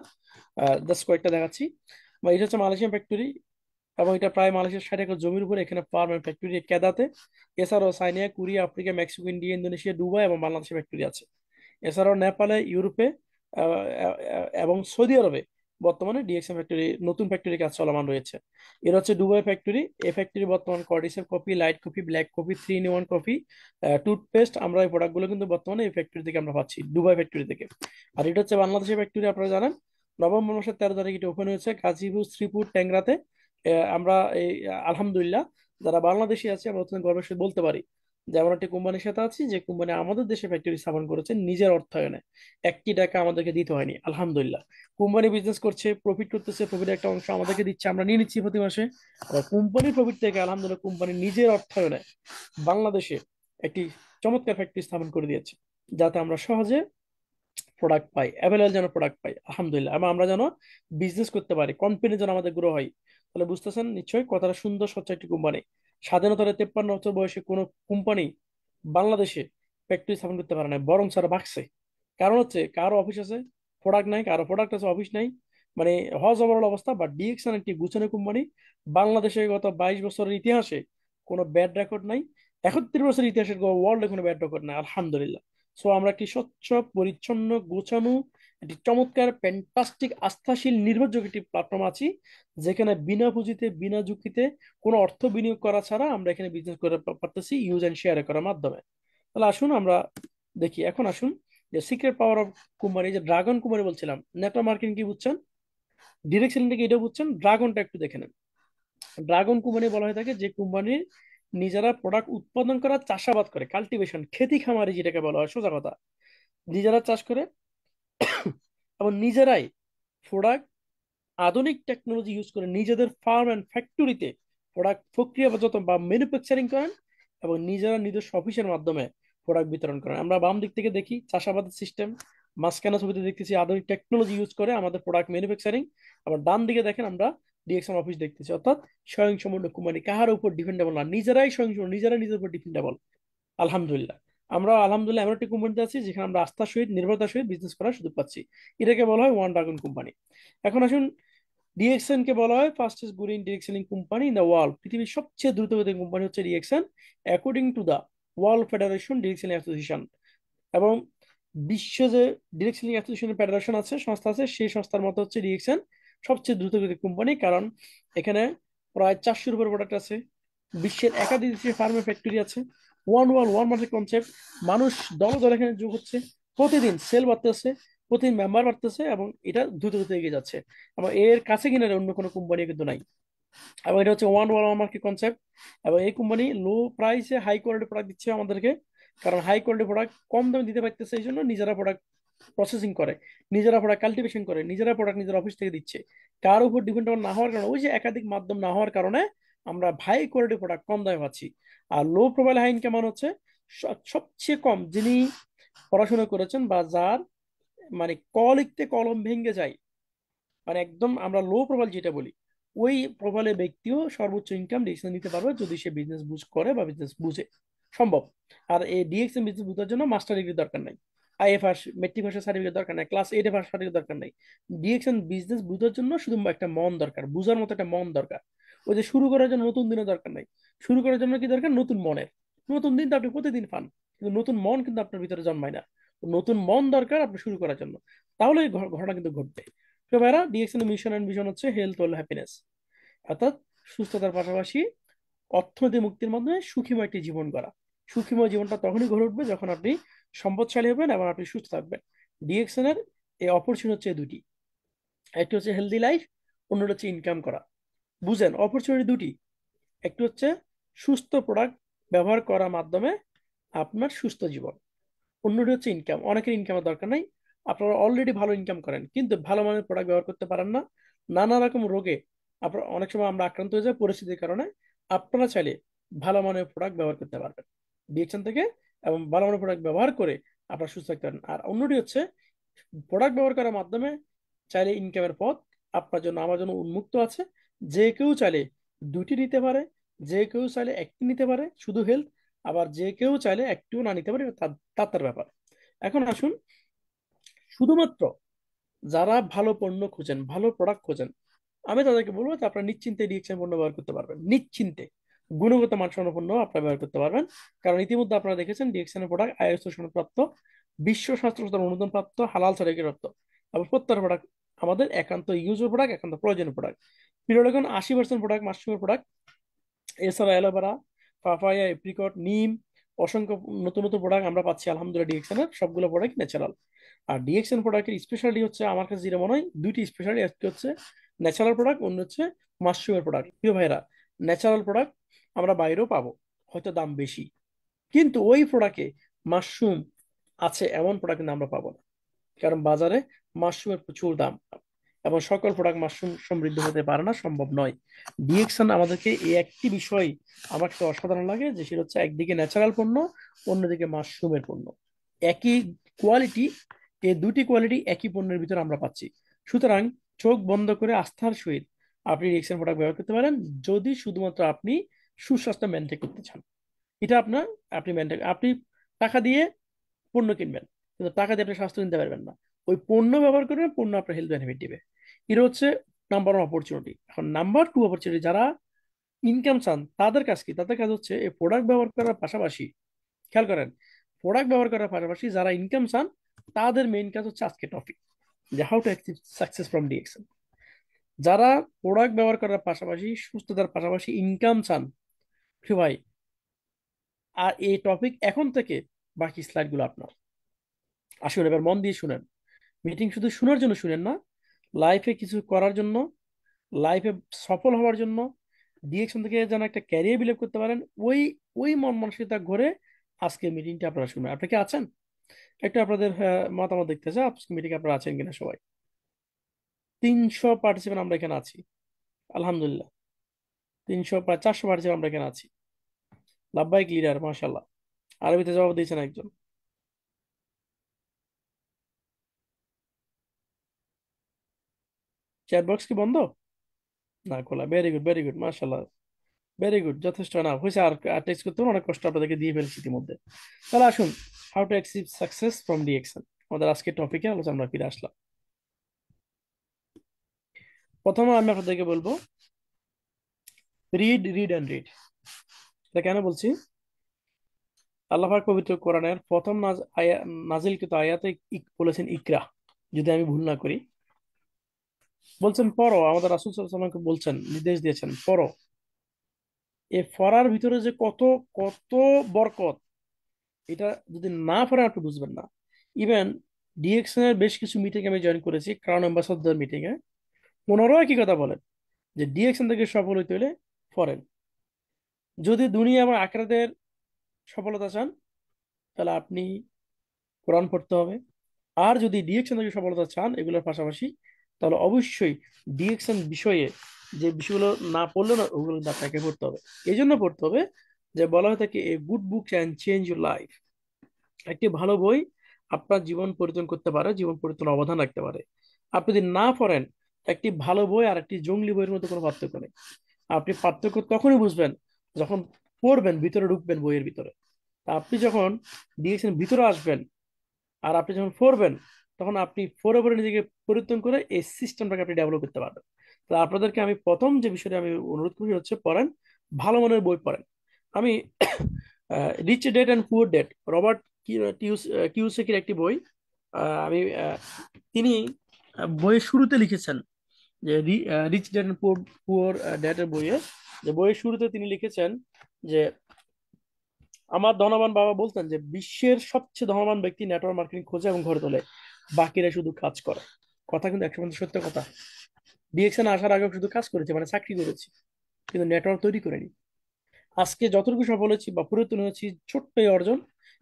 জাস্ট কয়েকটা দেখাচ্ছি। বা এটা হচ্ছে মালয়েশিয়ান ফ্যাক্টরি, এবং এটা প্রায় মালয়েশিয়ার 60 একর জমির উপরে, এখানে ফার্ম এন্ড ফ্যাক্টরি কেদাতে। এছাড়াও China, Korea, Africa, Mexico, India, Indonesia, Dubai এবং বাংলাদেশে ফ্যাক্টরি আছে। এছাড়াও নেপালে, ইউরোপে আহ, এবং সৌদি আরবে বর্তমানে ডিএক্সএম ফ্যাক্টরি, নতুন ফ্যাক্টরি কাজ চলমান রয়েছে। এর হচ্ছে দুবাই ফ্যাক্টরি। এই ফ্যাক্টরি বর্তমান কর্ডিসের coffee, light coffee, black coffee, 3 in 1 coffee, toothpaste, আমরা এই প্রোডাক্টগুলো কিন্তু বর্তমানে এই ফ্যাক্টরি থেকে আমরা পাচ্ছি, দুবাই ফ্যাক্টরি থেকে। আর এটা হচ্ছে বাংলাদেশের ফ্যাক্টরি, আপনারা জানেন নভেম্বর মাসের 13 তারিখ এটা ওপেন হয়েছে গাজীপুর, শ্রীপুর, ট্যাংরাতে। আমরা এই আলহামদুলিল্লাহ যারা বাংলাদেশি আছে আমরা অত্যন্ত গর্বের সাথে বলতে পারি যে এমন একটি কোম্পানির সাথে আছি যে কোম্পানি আমাদের দেশে ফ্যাক্টরি স্থাপন করেছে নিজের অর্থায়নে। 1টি টাকা আমাদেরকে দিতে হয়নি, আলহামদুলিল্লাহ। কোম্পানি বিজনেস করছে, প্রফিট করতেছে, প্রফিটের একটা অংশ আমাদেরকে দিচ্ছে, আমরা নিয়ে নিচ্ছি প্রতি মাসে। আর কোম্পানির প্রফিট থেকে আলহামদুলিল্লাহ কোম্পানি নিজের অর্থায়নে বাংলাদেশে একটি চমৎকার ফ্যাক্টরি স্থাপন করে দিয়েছে, যাতে আমরা সহজে প্রোডাক্ট পাই, অ্যাভেলেবল যেন প্রোডাক্ট পাই, আলহামদুলিল্লাহ। এবং আমরা যেন বিজনেস করতে পারি, কনফিডেন্স যেন আমাদের গ্রো হয়। তাহলে বুঝতেছেন নিশ্চয়ই কতটা সুন্দর স্বচ্ছ একটি কোম্পানি। স্বাধীনতার 53 বছর বয়সে কোনো কোম্পানি বাংলাদেশে ফ্যাক্টরি স্থাপন করতে পারে না, বরং স্যার ভাগছে। কারণ হচ্ছে কারো অফিস আছে, প্রোডাক্ট নাই, কারো প্রোডাক্ট আছে, অফিস নাই, মানে হজ ওভারঅল অবস্থা। বাট ডিএক্সএন একটি গুছানো কোম্পানি। বাংলাদেশে গত 22 বছরের ইতিহাসে কোনো ব্যাড রেকর্ড নাই, 71 বছরের ইতিহাসের ওয়ার্ল্ডে কোনো ব্যাড রেকর্ড নাই, আলহামদুলিল্লাহ। সো আমরা একটি স্বচ্ছ, পরিচ্ছন্ন, গোছানো, একটি চমৎকার, ফ্যান্টাস্টিক, আস্থাশীল, নির্ভরযোগ্য একটি প্ল্যাটফর্ম আছি, যেখানে বিনা পুঁজিতে, বিনা ঝুঁকিতে, কোনো অর্থ বিনিয়োগ করা ছাড়া আমরা এখানে বিজনেস করে পারতেছি, ইউজ এন্ড শেয়ার করার মাধ্যমে। তাহলে আসুন আমরা দেখি, এখন আসুন যে সিক্রেট পাওয়ার অফ কোম্পানি, যে ড্রাগন কোম্পানি বলছিলাম, নেটওয়ার্ক মার্কেটিং কি বুঝছেন, ডিরেক্ট সেলিং থেকে এটাও বুঝছেন, ড্রাগনটা একটু দেখে নেন। ড্রাগন কোম্পানি বলা হয়ে থাকে যে কোম্পানির নিজেরা প্রোডাক্ট উৎপাদন করা, চাষাবাদ করে, কাল্টিভেশন, খেতি খামারি যেটাকে বলা হয়, সোজা কথা, নিজেরা চাষ করে এবং নিজেরাই প্রোডাক্ট আধুনিক টেকনোলজি ইউজ করে নিজেদের ফার্ম অ্যান্ড ফ্যাক্টরিতে প্রোডাক্ট প্রক্রিয়াজাত বা ম্যানুফ্যাকচারিং করেন, এবং নিজেরা নিজস্ব অফিসের মাধ্যমে প্রোডাক্ট বিতরণ করেন। আমরা বাম দিক থেকে দেখি চাষাবাদের সিস্টেম, মাঝখানে ছবিতে দেখতেছি আধুনিক টেকনোলজি ইউজ করে আমাদের প্রোডাক্ট ম্যানুফ্যাকচারিং। আবার ডান দিকে দেখেন আমরা ডিএক্সএন অফিস দেখতেছি, অর্থাৎ স্বয়ংসম্পূর্ণ কোম্পানি, কাহার উপর ডিপেন্ডেবল না, নিজেরাই স্বয়ংসম্পূর্ণ, নিজেরাই নিজের উপর ডিপেন্ডেবল, আলহামদুলিল্লাহ। আমরা আলহামদুলিল্লাহ এমন একটি কোম্পানিতে আছি যেখানে আমরা আস্থার সহিত, নির্ভরতার সহিত বিজনেস করার সুযোগ পাচ্ছি। এটাকে বলা হয় ওয়ান ড্রাগন কোম্পানি। এখন আসুন, ডিএক্সএন কে বলা হয় fastest growing direct selling company in the world. পৃথিবীর সবচেয়ে দ্রুতগতির কোম্পানি হচ্ছে DXN, according to the world federation direct selling association. এবং বিশ্ব যে ডিরেক্ট সেলিং অ্যাসোসিয়েশনের ফেডারেশন আছে, সংস্থা আছে, সেই সংস্থার মতো হচ্ছে ডিএক্সএন সবচেয়ে দ্রুতগতির কোম্পানি, কারণ এখানে প্রায় 400-এর উপর প্রোডাক্ট আছে, বিশ্বের একাধিক দেশে ফার্মের ফ্যাক্টরি আছে, one world one market concept, মানুষ দলে দলে এখানে যোগ হচ্ছে, প্রতিদিন সেল বাড়তেছে, প্রতিদিন মেম্বার বাড়তেছে, এবং এটা দ্রুত দ্রুত এগিয়ে যাচ্ছে। এবং এর কাছে কিনা অন্য কোনো কোম্পানি কিন্তু নাই। এবং এটা হচ্ছে one world one market concept. এবং এই কোম্পানি লো প্রাইসে হাই কোয়ালিটি প্রোডাক্ট দিচ্ছে আমাদেরকে, কারণ হাই কোয়ালিটি প্রোডাক্ট কম দামে দিতে পারতেছে, এই জন্য নিজেরা প্রোডাক্ট প্রসেসিং করে, নিজেরা প্রোডাক্ট কাল্টিভেশন করে, নিজেরা প্রোডাক্ট নিজের অফিস থেকে দিচ্ছে। কার উপর ডিপেন্ডেবল না হওয়ার কারণে, ওই যে একাধিক মাধ্যম না হওয়ার কারণে আমরা হাই কোয়ালিটি প্রোডাক্ট কম দামে পাচ্ছি। আর লো প্রোফাইল হাই ইনকাম মানে হচ্ছে সবচেয়ে কম, যিনি পড়াশোনা করেছেন বা যার মানে ক লিখতে কলম ভেঙে যায়, মানে একদম আমরা লো প্রোফাইল যেটা বলি, ওই প্রোফাইলের ব্যক্তিও সর্বোচ্চ ইনকাম ডিসিশন নিতে পারবে যদি সে বিজনেস বুঝ করে বা বিজনেস বুঝে, সম্ভব। আর এই ডিএক্সএম বিজনেস বুঝার জন্য মাস্টার ডিগ্রি দরকার নাই, আইএফআর মেট্রিক পাসের সার্টিফিকেট দরকার নাই, ক্লাস 8 এ পাস সার্টিফিকেট দরকার নাই। ডিএক্সএম বিজনেস বুঝার জন্য শুধু একটা মন দরকার, বুঝার মতো একটা মন দরকার। ওই যে শুরু করার জন্য নতুন দিনের দরকার নাই, শুরু করার জন্য কি দরকার, নতুন মনের। নতুন দিন তো আপনি প্রতিদিন পান, কিন্তু নতুন মন কিন্তু আপনার ভিতরে জন্মায় না। নতুন মন দরকার আপনি শুরু করার জন্য, তাহলে এই ঘটনা কিন্তু ঘটবে। তো ভাইরা, ডিএক্সএন মিশন এন্ড ভিশন হচ্ছে হেলথ ওয়েল হ্যাপিনেস, অর্থাৎ সুস্থতার পাশাপাশি অর্থনৈতিক মুক্তির মাধ্যমে সুখীময় একটি জীবন গড়া। সুখীময় জীবনটা তখনই গড়ে উঠবে যখন আপনি সম্পদশালী হবেন এবং আপনি সুস্থ থাকবেন। ডিএক্সএন এর এই অপরচুনিটি হচ্ছে এই দুটি। একটি হচ্ছে হেলদি লাইফ, অন্যটা হচ্ছে ইনকাম করা। বুঝেন, অপরচুনিটি দুটি। একটি হচ্ছে সুস্থ প্রোডাক্ট ব্যবহার করার মাধ্যমে আপনার সুস্থ জীবন, অন্যটি হচ্ছে ইনকাম। অনেকের ইনকামের দরকার নাই, আপনারা অলরেডি ভালো ইনকাম করেন কিন্তু ভালো মানের প্রোডাক্ট ব্যবহার করতে পারেন না, নানা রকম রোগে আপনার অনেক সময় আমরা আক্রান্ত হয়ে যাই পরিস্থিতির কারণে। আপনারা চাইলে ভালো মানের প্রোডাক্ট ব্যবহার করতে পারবেন ডিএকশন থেকে, এবং ভালো মানের প্রোডাক্ট ব্যবহার করে আপনারা সুস্থ থাকতে পারেন। আর অন্যটি হচ্ছে প্রোডাক্ট ব্যবহার করার মাধ্যমে চাইলে ইনকামের পথ আপনার জন্য আমার জন্য উন্মুক্ত আছে। যে কেউ চাইলে দুটি নিতে পারে, যে কেউ চাইলে একটি নিতে পারে শুধু হেলথ, আবার যে কেউ চাইলে একটিও না নিতে পারে, এটা তার তার তার ব্যাপার। এখন আসুন, শুধুমাত্র যারা ভালো পণ্য খোঁজেন, ভালো প্রোডাক্ট খোঁজেন, আমি তাদেরকে বলবো যে আপনারা নিশ্চিন্তে ডিএক্সএন পণ্য ব্যবহার করতে পারবেন, নিশ্চিন্তে গুণগত মানসম্পন্ন পণ্য আপনারা ব্যবহার করতে পারবেন। কারণ ইতিমধ্যে আপনারা দেখেছেন ডিএক্সএন এর প্রোডাক্ট আইএসও সনদপ্রাপ্ত, বিশ্ব স্বাস্থ্য সংস্থার অনুমোদন প্রাপ্ত, হালাল সার্টিফিকেট প্রাপ্ত। এবং প্রত্যেকটা প্রোডাক্ট আমাদের একান্ত ইউজের প্রোডাক্ট, একান্ত প্রয়োজনীয় প্রোডাক্ট। পিরিয়ডকন 80% প্রোডাক্ট মাশরুমের প্রোডাক্ট। এছাড়া অ্যালোভেরা, পাপায়া, এপ্রিকট, নিম, অসংখ্য নতুন নতুন প্রোডাক্ট আমরা পাচ্ছি আলহামদুলিল্লাহ ডিএক্সএন এর। সবগুলো প্রোডাক্ট ন্যাচারাল। আর ডিএক্সএন প্রোডাক্টের স্পেশালিটি হচ্ছে আমার কাছে যেটা মনে হয়, দুইটি স্পেশালিটি। একটি হচ্ছে ন্যাচারাল প্রোডাক্ট, অন্য হচ্ছে মাশরুমের প্রোডাক্ট। প্রিয় ভাইরা, ন্যাচারাল প্রোডাক্ট আমরা বাইরেও পাবো, হয়তো দাম বেশি, কিন্তু ওই প্রোডাক্টে মাশরুম আছে এমন প্রোডাক্ট কিন্তু আমরা পাবো না। কারণ বাজারে মাশরুমের প্রচুর দাম, এবং সকল প্রোডাক্ট মাশরুম সমৃদ্ধ হতে পারে না, সম্ভব নয়। ডিএক্সএন আমাদেরকে এই একটি বিষয় আমার কাছে অসাধারণ লাগে, যে সেটা হচ্ছে একদিকে ন্যাচারাল পণ্য, অন্যদিকে মাশরুমের পণ্য, একই কোয়ালিটি। এই দুটি কোয়ালিটি একই পণ্যের ভিতরে আমরা পাচ্ছি। সুতরাং চোখ বন্ধ করে আস্থার সহিত আপনি ডিএক্সএন প্রোডাক্ট ব্যবহার করতে পারেন, যদি শুধুমাত্র আপনি সুস্বাস্থ্য মেনটেন করতে চান। এটা আপনার, আপনি মেনটেন, আপনি টাকা দিয়ে পণ্য কিনবেন, কিন্তু টাকা দিয়ে আপনি স্বাস্থ্য নিতে পারবেন না। ওই পণ্য ব্যবহার করবেন, পণ্য আপনার হেলথ বেনিফিট দিবে। এটা হচ্ছে নাম্বার ওয়ান অপরচুনিটি। এখন নাম্বার টু অপরচুনিটি, যারা ইনকাম চান তাদের কাজ কি? তাদের কাজ হচ্ছে এই প্রোডাক্ট ব্যবহার করার পাশাপাশি, খেয়াল করেন, প্রোডাক্ট ব্যবহার করার পাশাপাশি যারা ইনকাম চান তাদের মেইন কাজ হচ্ছে আজকে টপিক, যে how to achieve success from DXN. যারা প্রোডাক্ট ব্যবহার করার পাশাপাশি সুস্থতার পাশাপাশি ইনকাম চান, প্রিয় ভাই, আর এই টপিক এখন থেকে বাকি স্লাইডগুলো আপনার। আসুন এবার মন দিয়ে শুনেন। মিটিং শুধু শোনার জন্য শুনেন না, লাইফে কিছু করার জন্য, লাইফে সফল হওয়ার জন্য, ডিএকশন থেকে যেন একটা ক্যারিয়ার বিল্ড করতে পারেন, ওই ওই মন মানসিকতা ঘরে আজকে মিটিংটা আপনারা শুনবেন। আপনি কি আছেন? একটু আপনাদের মতামত দেখতে চাই, আজকে মিটিং আপনারা আছেন কিনা সবাই। 300 পার্টিসিপেন্ট আমরা এখানে আছি, আলহামদুলিল্লাহ। 300 প্রায় 400 পার্টিসিপেন্ট আমরা এখানে আছি। লাভবাই ক্লিয়ার, মাশাল্লাহ। আরবিতে জবাব দিয়েছেন একজন। চ্যাট বক্স কি বন্ধ? না, খোলা। ভেরি গুড, ভেরি গুড, মাশাল্লাহ, ভেরি গুড, যথেষ্ট না হয়েছে। আর টেক্সট করতে হবে, অনেক কষ্ট আপনাদেরকে দিয়ে ফেলেছি ইতিমধ্যে। তাহলে আসুন, how to achieve success from DXN, আমাদের আজকের টপিকে আলোচনা আমরা ফিরে আসলাম। প্রথমে আমি আপনাদেরকে বলবো, রিড, রিড অ্যান্ড রিড। এটা কেন বলছি? আল্লাহ পাক পবিত্র কোরআনের প্রথম নাজিলকৃত আয়াতে বলেছেন ইকরা, যদি আমি ভুল না করি। বলছেন পড়ো, আমাদের রাসূল সাল্লাল্লাহু আলাইহি ওয়াসাল্লামকে বলছেন, নির্দেশ দিয়েছেন পড়ো। এই পড়ার ভিতরে যে কত কত বরকত, এটা যদি না পড়েন আপনি বুঝবেন না। ইভেন ডিএক্সএন এর বেশ কিছু মিটিং আমি জয়েন করেছি, ক্রাউন অ্যাম্বাসাডার মিটিং এ। ওনারাও একই কথা বলেন, যে ডিএক্সএন থেকে সফল হইতে হলে ফরেন, যদি দুনিয়া এবং আখিরাতের সফলতা চান তাহলে আপনি কোরআন পড়তে হবে। আর যদি ডিএক্সএন থেকে সফলতা চান এগুলোর পাশাপাশি, তাহলে অবশ্যই ডিএক্সএন বিষয়ে যে বিষয়গুলো না পড়লে না, ওগুলো কিন্তু আপনাকে পড়তে হবে। এই জন্য পড়তে হবে যে বলা হয়ে থাকে, a good book can change your life. একটি ভালো বই আপনার জীবন পরিবর্তন করতে পারে, জীবন পরিবর্তন অবদান রাখতে পারে। আপনি যদি না পড়েন, একটি ভালো বই আর একটি জঙ্গলি বইয়ের মধ্যে কোনো পার্থক্য নেই। আপনি পার্থক্য তখনই বুঝবেন যখন পড়বেন, ভিতরে ঢুকবেন বইয়ের ভিতরে। তা আপনি যখন ডিএক্সএন ভিতরে আসবেন আর আপনি যখন পড়বেন, তখন আপনি পড়ে পড়ে নিজেকে পরিবর্তন করে এই সিস্টেমটাকে আপনি ডেভেলপ করতে পারবেন। তো আপনাদেরকে আমি প্রথম যে বিষয়টা আমি অনুরোধ করি হচ্ছে, পড়েন, ভালো মানের বই পড়েন। আমি rich dad and poor dad, Robert কিওসাকির একটি বই। আমি তিনি বইয়ের শুরুতে লিখেছেন, যে রিচ ড্যাড অ্যান্ড পুয়ার ড্যাডের বইয়ে, যে বইয়ের শুরুতে তিনি লিখেছেন যে আমার ধনবান বাবা বলতেন যে বিশ্বের সবচেয়ে ধনবান ব্যক্তি নেটওয়ার্ক মার্কেটিং খোঁজে এবং ঘরে তোলে, বাকিরা শুধু কাজ করে। কথা কিন্তু 100% সত্য কথা। ডিএক্সএন আসার আগে শুধু কাজ করেছে, মানে চাকরি করেছি, কিন্তু নেটওয়ার্ক তৈরি করিনি। আজকে যতটুকু সফল হয়েছি বা পরিবর্তন হয়েছি, ছোট্ট এই অর্জন,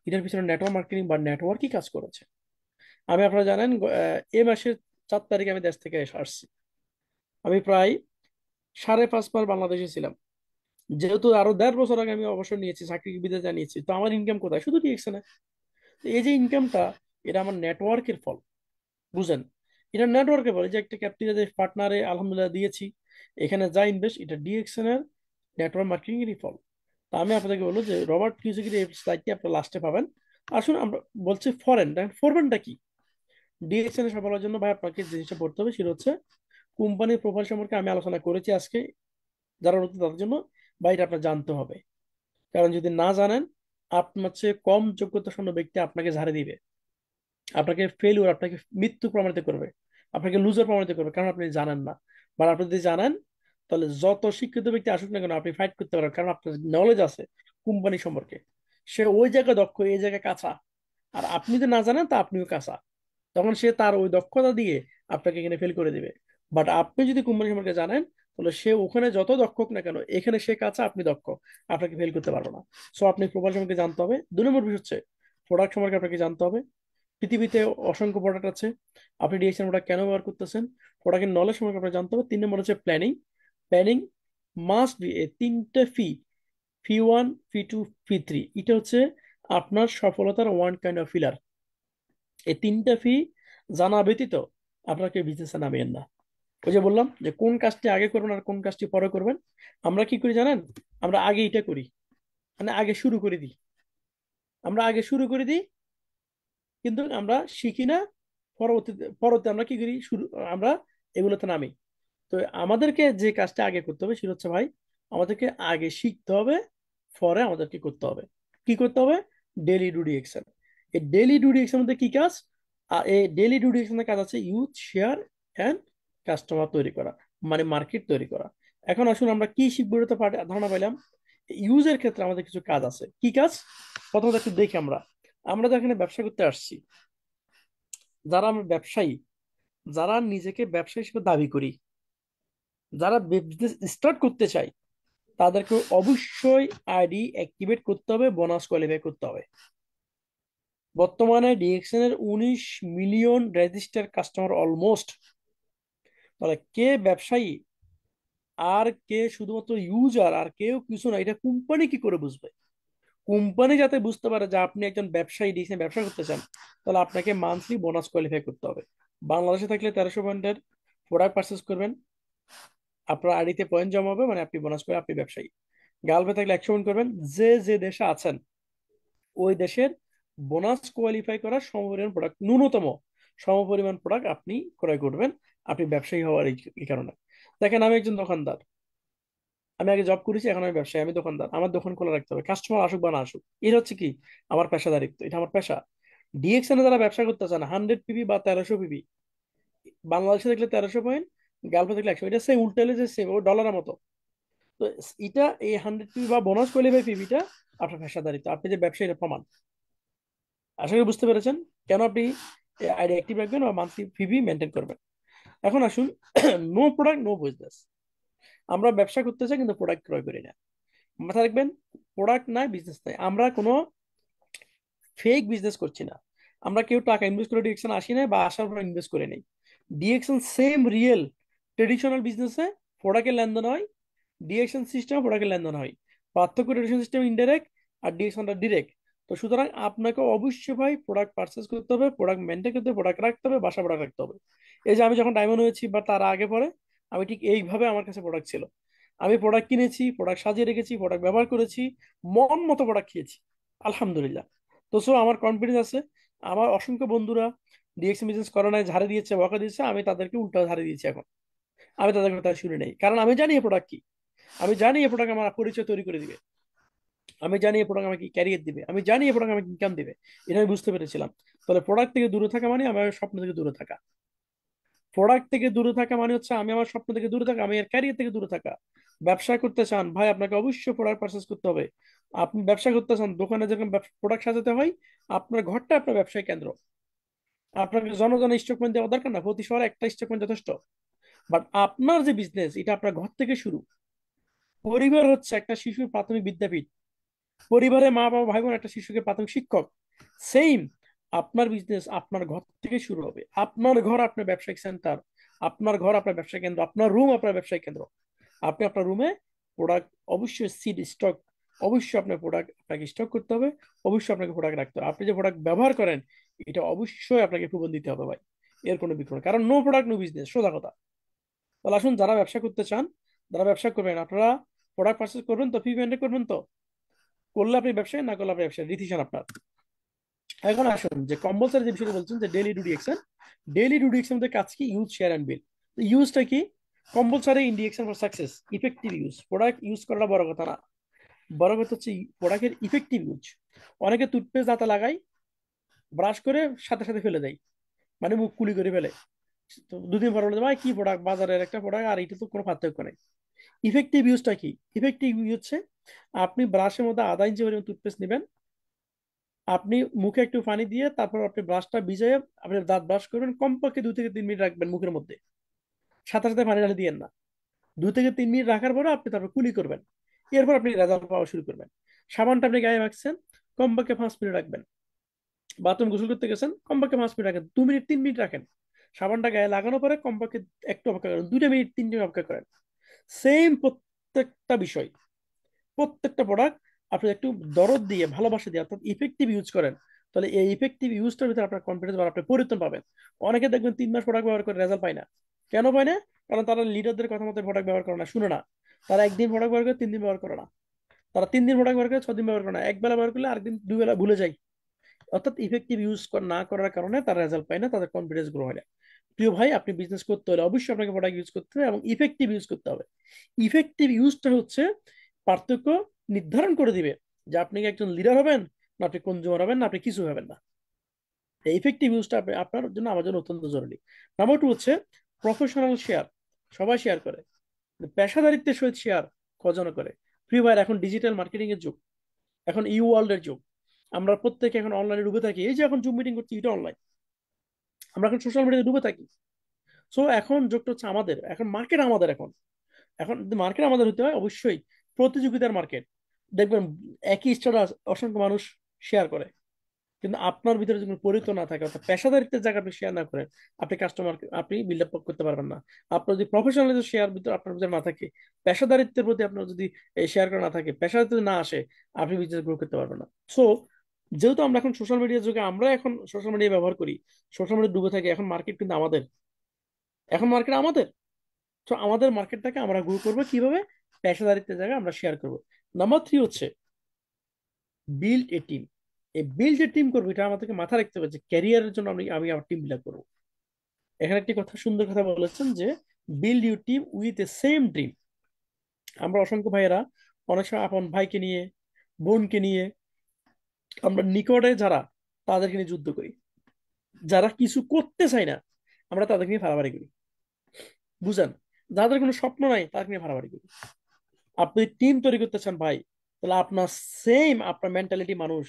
এটার পিছনে নেটওয়ার্ক মার্কেটিং বা নেটওয়ার্কই কাজ করেছে। আমি, আপনারা জানেন, এই মাসের 4 তারিখে আমি দেশ থেকে আসছি। আমি প্রায় 5.5 মাস বাংলাদেশে ছিলাম। যেহেতু আরো 1.5 বছর আগে আমি অবসর নিয়েছি, চাকরি বিদায় জানিয়েছি, তো আমার ইনকাম কোথায়? শুধু ডিএক্সএন। এই যে ইনকামটা, এটা আমার নেটওয়ার্কের ফল। বুঝেন? এটা নেটওয়ার্কের ফল। এই যে একটা ক্যাপিটাল পার্টনারে আলহামদুলিল্লাহ দিয়েছি, এখানে যা ইনভেস্ট, এটা ডিএক্সএন এর নেটওয়ার্ক মার্কেটিং এরই ফল। তা আমি আপনাকে বলবো যে রবার্ট কিওসাকির এই স্লাইডটি আপনার লাস্টে পাবেন। আসুন আমরা বলছি ফরেন, ফরম্যানটা কি? ডিএক্সএন এর সফল হওয়ার জন্য ভাই আপনাকে যে জিনিসটা পড়তে হবে সেটা হচ্ছে কোম্পানির প্রোফাইল সম্পর্কে আমি আলোচনা করেছি আজকে, যারা নতুন তাদের জন্য। বা এটা আপনার জানতে হবে, কারণ যদি না জানেন, আপনার চেয়ে কম যোগ্যতা সম্পন্ন ব্যক্তি আপনাকে ঝাড়ে দিবে, আপনাকে ফেলিওর, আপনাকে মৃত্যু প্রমাণিত করবে, আপনাকে লুজার প্রমাণিত করবে, কারণ আপনি জানেন না। বা আপনি যদি জানেন, তাহলে যত শিক্ষিত ব্যক্তি আসুক না কেন, আপনি ফাইট করতে পারবেন, কারণ আপনার নলেজ আছে কোম্পানি সম্পর্কে। সে ওই জায়গায় দক্ষ, এই জায়গায় কাঁচা। আর আপনি যদি না জানেন, তা আপনিও কাঁচা। তখন সে তার ওই দক্ষতা দিয়ে আপনাকে এখানে ফেল করে দিবে। বাট আপনি যদি কোম্পানি সম্পর্কে জানেন, তাহলে সে ওখানে যত দক্ষ হোক না কেন, এখানে সে কাঁচা, আপনি দক্ষ, আপনাকে ফেল করতে পারবে না। সো আপনি প্রোফাইল সম্পর্কে জানতে হবে। 2 নম্বর বিষয় হচ্ছে প্রোডাক্ট সম্পর্কে আপনাকে জানতে হবে। পৃথিবীতে অসংখ্য প্রোডাক্ট আছে, আপনি ডিএক্সএন প্রোডাক্ট কেন ব্যবহার করতেছেন, প্রোডাক্টের নলেজ সম্পর্কে আপনাকে জানতে হবে। 3 নম্বর হচ্ছে planning. Planning must B A 3টে ফি 1, ফি 2, ফি 3। এটা হচ্ছে আপনার সফলতার ওয়ান কাইন্ড অফ ফিলার। এই 3টা ফি জানা ব্যতীত আপনাকে বিজনেসে নামিয়েন না। ওই যে বললাম যে কোন কাজটি আগে করবেন আর কোন কাজটি পরে করবেন। আমরা কি করি জানেন? আমরা আগে এটা করি, মানে আগে শুরু করে দিই। আমরা আগে শুরু করে দিই, কিন্তু আমরা শিখি না। পরবর্তীতে পরবর্তী আমরা কি করি? শুরু, আমরা এগুলোতে নামি। তো আমাদেরকে যে কাজটা আগে করতে হবে সেটা হচ্ছে ভাই, আমাদেরকে আগে শিখতে হবে, পরে আমাদেরকে করতে হবে। কি করতে হবে? ডেলি ডুডি এক্সেল। এই ডেলি ডুডি এক্সেল মধ্যে কি কাজ? আর এই ডেলি ডুডি এক্সেলের কাজ আছে ইউজ, শেয়ার এন্ড কাস্টমার তৈরি করা, মানে মার্কেট তৈরি করা। এখন আসুন আমরা কি শিখবো, এটা তো ধারণা পাইলাম। ইউজের ক্ষেত্রে আমাদের কিছু কাজ আছে। কি কাজ? প্রথমত একটু দেখি, আমরা আমরা তো এখানে ব্যবসা করতে আসছি। যারা আমরা ব্যবসায়ী, যারা নিজেকে ব্যবসায়ী হিসেবে দাবি করি, যারা বিজনেস স্টার্ট করতে চাই, তাদেরকে অবশ্যই আইডি অ্যাক্টিভেট করতে হবে, বোনাস কোয়ালিফাই করতে হবে। বর্তমানে ডিএক্সএন এর 19 মিলিয়ন রেজিস্টার কাস্টমার অলমোস্ট। তাহলে কে ব্যবসায়ী আর কে শুধুমাত্র ইউজার, আর কেউ কিছু না, এটা কোম্পানি কি করে বুঝবে? কোম্পানি যাতে বুঝতে পারে যে আপনি একজন ব্যবসায়ী, ডিএক্সএন ব্যবসা করতে চান, তাহলে আপনাকে মান্থলি বোনাস কোয়ালিফাই করতে হবে। বাংলাদেশে থাকলে 1300 পয়েন্টের প্রোডাক্ট পারচেস করবেন, আপনার আইডিতে পয়েন্ট জমা হবে, মানে আপনি বোনাস করে আপনি ব্যবসায়ী। গালফে থাকলে 100 পয়েন্ট করবেন। যে যে দেশে আছেন, ওই দেশের বোনাস কোয়ালিফাই করা সমপরিমাণ প্রোডাক্ট, ন্যূনতম সমপরিমাণ প্রোডাক্ট আপনি ক্রয় করবেন, আপনি ব্যবসায়ী হওয়ার এই কারণে। দেখেন, আমি একজন দোকানদার, আমি আগে জব করেছি, এখন আমি ব্যবসায়ী, আমি দোকানদার, আমার দোকান খোলা রাখতে হবে, কাস্টমার আসুক বা না আসুক। এটা হচ্ছে কি? আমার পেশাদারিত্ব, এটা আমার পেশা। ডিএক্সএন এ যারা ব্যবসা করতে চান 100 পিবি বা 1300 পিবি, বাংলাদেশে দেখলে 1300 পয়েন্ট, গালফে দেখলে 100, এটা সে উল্টা হলে যে সেম, ও ডলারের মতো। তো এটা, এই 100 পিবি বা বোনাস কোয়ালিফাই পিবিটা আপনার পেশাদারিত্ব, আপনি যে ব্যবসায়ী এটা প্রমাণ। আশা করি বুঝতে পেরেছেন কেন আপনি আইডি অ্যাক্টিভ রাখবেন বা মান্থলি ফিবি মেনটেন করবেন। এখন আসুন, নো প্রোডাক্ট নো বিজনেস। আমরা ব্যবসা করতে চাই কিন্তু প্রোডাক্ট ক্রয় করি না। মাথায় রাখবেন, প্রোডাক্ট নাই বিজনেস নাই। আমরা কোনো ফেক বিজনেস করছি না। আমরা কেউ টাকা ইনভেস্ট করে ডিরেকশন আসি নাই বা আসার পর ইনভেস্ট করে নেই। ডিরেকশন সেম রিয়েল ট্রেডিশনাল বিজনেসে প্রোডাক্টের লেনদেন হয়, ডিরেকশন সিস্টেম প্রোডাক্টের লেনদেন হয়। পার্থক্য, ট্রেডিশনাল সিস্টেম ইনডাইরেক্ট আর ডিরেকশনটা ডিরেক্ট। তো সুতরাং আপনাকে অবশ্যই ভাই প্রোডাক্ট পারচেস করতে হবে, প্রোডাক্ট মেনটেন করতে হবে, প্রোডাক্ট রাখতে হবে, বাসা প্রোডাক্ট রাখতে হবে। এই যে আমি যখন ডায়মন্ড হয়েছি বা তার আগে পরে, আমি ঠিক এইভাবে আমার কাছে প্রোডাক্ট ছিল। আমি প্রোডাক্ট কিনেছি, প্রোডাক্ট সাজিয়ে রেখেছি, প্রোডাক্ট ব্যবহার করেছি, মন মতো প্রোডাক্ট খেয়েছি, আলহামদুলিল্লাহ। তো সো আমার কনফিডেন্স আছে। আমার অসংখ্য বন্ধুরা ডিএক্সএম বিজনেস করোনায় ঝাড়ে দিয়েছে, বকা দিয়েছে, আমি তাদেরকে উল্টা ঝাড়ে দিয়েছি। এখন আমি তাদের কথা শুনে নেই, কারণ আমি জানি এই প্রোডাক্ট কি। আমি জানি এই প্রোডাক্ট আমার পরিচয় তৈরি করে দিবে। আমি জানি এই প্রোডাক্ট আমাকে ক্যারিয়ার দিবে। আমি জানি এই প্রোডাক্ট আমাকে ইনকাম দিবে। এটা আমি বুঝতে পেরেছিলাম। তাহলে প্রোডাক্ট থেকে দূরে থাকা মানে আমার স্বপ্ন থেকে দূরে থাকা। প্রোডাক্ট থেকে দূরে থাকা মানে হচ্ছে আমি আমার স্বপ্ন থেকে দূরে থাকা, আমি এর ক্যারিয়ার থেকে দূরে থাকা। ব্যবসা করতে চান ভাই, আপনাকে অবশ্যই প্রোডাক্ট পারচেস করতে হবে। আপনি ব্যবসা করতে চান, দোকানে যেরকম প্রোডাক্ট সাজাতে হয়, আপনার ঘরটা আপনার ব্যবসায় কেন্দ্র। আপনাকে জনজনে স্টকমেন্ট দেওয়া দরকার না, প্রতি শহরে একটা স্টকমেন্ট যথেষ্ট। বাট আপনার যে বিজনেস, এটা আপনার ঘর থেকে শুরু। পরিবার হচ্ছে একটা শিশুর প্রাথমিক বিদ্যাপীঠ। পরিবারে মা বাবা ভাই বোন একটা শিশুকে প্রাথমিক শিক্ষক। সেম, আপনার বিজনেস আপনার ঘর থেকে শুরু হবে। আপনার ঘর আপনার ব্যবসায়িক সেন্টার, আপনার ঘর আপনার ব্যবসায়িক কেন্দ্র, আপনার রুম আপনার ব্যবসায়িক কেন্দ্র। আপনি আপনার রুমে প্রোডাক্ট, অবশ্যই সিড স্টক, অবশ্যই আপনার প্রোডাক্ট আপনাকে স্টক করতে হবে। অবশ্যই আপনাকে প্রোডাক্ট রাখতে হবে। আপনি যে প্রোডাক্ট ব্যবহার করেন, এটা অবশ্যই আপনাকে প্রমাণ দিতে হবে ভাই। এর কোনো বিকল্প নেই। কারণ নো প্রোডাক্ট নো বিজনেস, সোজা কথা। তাহলে আসুন, যারা ব্যবসা করতে চান, যারা ব্যবসা করবেন, আপনারা প্রোডাক্ট পারচেস করবেন তো, ফি পেমেন্ট করবেন তো। করলে আপনি ব্যবসায়ী, না করলে আপনি ব্যবসায়ী, ডিসিশন আপনার। এখন আসুন, যে কম্পালসারি যে বিষয়টা বলছেন যে daily do DXN, daily do DXN মধ্যে কাজ কি? Use, share and build. ইউজটা কি? Compulsory in DXN for success, effective use. Product use করাটা বড় কথা না, বড় কথা হচ্ছে প্রোডাক্টের ইফেক্টিভ ইউজ। অনেকে টুথপেস্ট দাঁতে লাগায়, ব্রাশ করে সাথে সাথে ফেলে দেয়, মানে মুখ কুলি করে ফেলে। তো দুদিন পর বলে, ভাই কি প্রোডাক্ট, বাজারের একটা প্রোডাক্ট আর এটা তো কোনো পার্থক্য নেই। ইফেক্টিভ ইউজটা কি? ইফেক্টিভ ইউজ হচ্ছে, আপনি ব্রাশের মধ্যে আধা ইঞ্চি পরিমাণ টুথপেস্ট নেবেন, আপনি মুখে একটু পানি দিয়ে তারপর আপনি ব্রাশটা ভিজিয়ে আপনি দাঁত ব্রাশ করবেন, কমপক্ষে 2 থেকে 3 মিনিট রাখবেন মুখের মধ্যে। সাথে সাথে পানি ঢালি দিয়েন না। 2 থেকে 3 মিনিট রাখার পরে আপনি তারপর কুলি করবেন। এরপর আপনি রেজাল্ট পাওয়া শুরু করবেন। সাবানটা আপনি গায়ে মাখছেন, কমপক্ষে 5 মিনিট রাখবেন। বাথরুম গোসল করতে গেছেন, কমপক্ষে 5 মিনিট রাখেন, 2 মিনিট 3 মিনিট রাখেন। সাবানটা গায়ে লাগানোর পরে কমপক্ষে একটু অপেক্ষা করেন, 2 মিনিট 3 মিনিট অপেক্ষা করেন। সেম প্রত্যেকটা বিষয়, প্রত্যেকটা প্রোডাক্ট আপনি একটু দরদ দিয়ে, ভালোবাসা দিয়ে, অর্থাৎ ইফেক্টিভ ইউজ করেন, তাহলে এই ইফেক্টিভ ইউজটার ভিতরে আপনার কনফিডেন্স বা আপনি পরিবর্তন পাবেন। অনেকে দেখবেন 3 মাস প্রোডাক্ট ব্যবহার করে রেজাল্ট পায় না। কেন পায় না? কারণ তারা লিডারদের কথা মতো প্রোডাক্ট ব্যবহার করে না, শুনে না। তারা একদিন প্রোডাক্ট ব্যবহার করে, 3 দিন ব্যবহার করে না। তারা 3 দিন প্রোডাক্ট ব্যবহার করে, 6 দিন ব্যবহার করে না। একবেলা ব্যবহার করলে আরেকদিন 2 বেলা ভুলে যায়। অর্থাৎ ইফেক্টিভ ইউজ না করার কারণে তারা রেজাল্ট পায় না, তাদের কনফিডেন্স গ্রো হয় না। প্রিয় ভাই, আপনি বিজনেস করতে হলে অবশ্যই আপনাকে প্রোডাক্ট ইউজ করতে হবে এবং ইফেক্টিভ ইউজ করতে হবে। ইফেক্টিভ ইউজটা হচ্ছে পার্থক্য নির্ধারণ করে দিবে যে আপনি কি একজন লিডার হবেন, না আপনি কনজিউমার হবেন, না আপনি কিছু হবেন না। ইফেক্টিভ ইউজটা আপনার জন্য, আমার জন্য অত্যন্ত জরুরি। নাম্বার 2 হচ্ছে প্রফেশনাল শেয়ার। সবাই শেয়ার করে, কিন্তু পেশাদারিত্বের সহিত শেয়ার কজন করে? ফ্রি ফায়ার, এখন ডিজিটাল মার্কেটিং এর যুগ, এখন ইউ ওয়ার্ল্ড এর যুগ। আমরা প্রত্যেকে এখন অনলাইনে ডুবে থাকি। এই যে এখন জুম মিটিং করছি, এটা অনলাইন। আমরা এখন সোশ্যাল মিডিয়াতে ডুবে থাকি। সো এখন যোগটা হচ্ছে আমাদের, এখন মার্কেট আমাদের। এখন এখন মার্কেট আমাদের হতে হয় অবশ্যই প্রতিযোগিতার মার্কেট। দেখবেন একই স্ট্যাটাস অসংখ্য মানুষ শেয়ার করে, কিন্তু আপনার ভিতরে যদি কোনো পরিচিত না থাকে, অর্থাৎ পেশাদারিত্বের জায়গা আপনি শেয়ার না করেন, আপনি কাস্টমার, আপনি বিল্ড আপ করতে পারবেন না। আপনার যদি প্রফেশনালিজম শেয়ার ভিতরে আপনার ভিতরে না থাকে, পেশাদারিত্বের প্রতি আপনার যদি শেয়ার করা না থাকে, পেশাদারিত্ব যদি না আসে, আপনি বিজনেস গ্রো করতে পারবেন না। সো যেহেতু আমরা এখন সোশ্যাল মিডিয়ার যুগে, আমরা এখন সোশ্যাল মিডিয়া ব্যবহার করি, সোশ্যাল মিডিয়া ডুবে থাকি, এখন মার্কেট কিন্তু আমাদের। এখন মার্কেট আমাদের। তো আমাদের মার্কেটটাকে আমরা গ্রো করবো কিভাবে? পেশাদারিত্বের জায়গায় আমরা শেয়ার করবো। নাম্বার 3 হচ্ছে বিল্ড এ টিম। এই বিল্ড এ টিম করবো, এটা আমাদেরকে মাথা রাখতে হবে যে ক্যারিয়ারের জন্য আমি আমার টিম বিল্ড করবো। এখানে একটি কথা, সুন্দর কথা বলেছেন যে build you team with a same dream. আমরা অসংখ্য ভাইয়েরা অনেক সময় আপন ভাইকে নিয়ে, বোনকে নিয়ে, আমরা নিকটে যারা, তাদেরকে নিয়ে যুদ্ধ করি। যারা কিছু করতে চায় না, আমরা তাদেরকে নিয়ে ফাড়াফাড়ি করি। বুঝেন? যাদের কোনো স্বপ্ন নাই, তাদেরকে নিয়ে ফাড়াফাড়ি করি। আপনি টিম তৈরি করতে চান ভাই, তাহলে আপনার সেম, আপনার মেন্টালিটি মানুষ,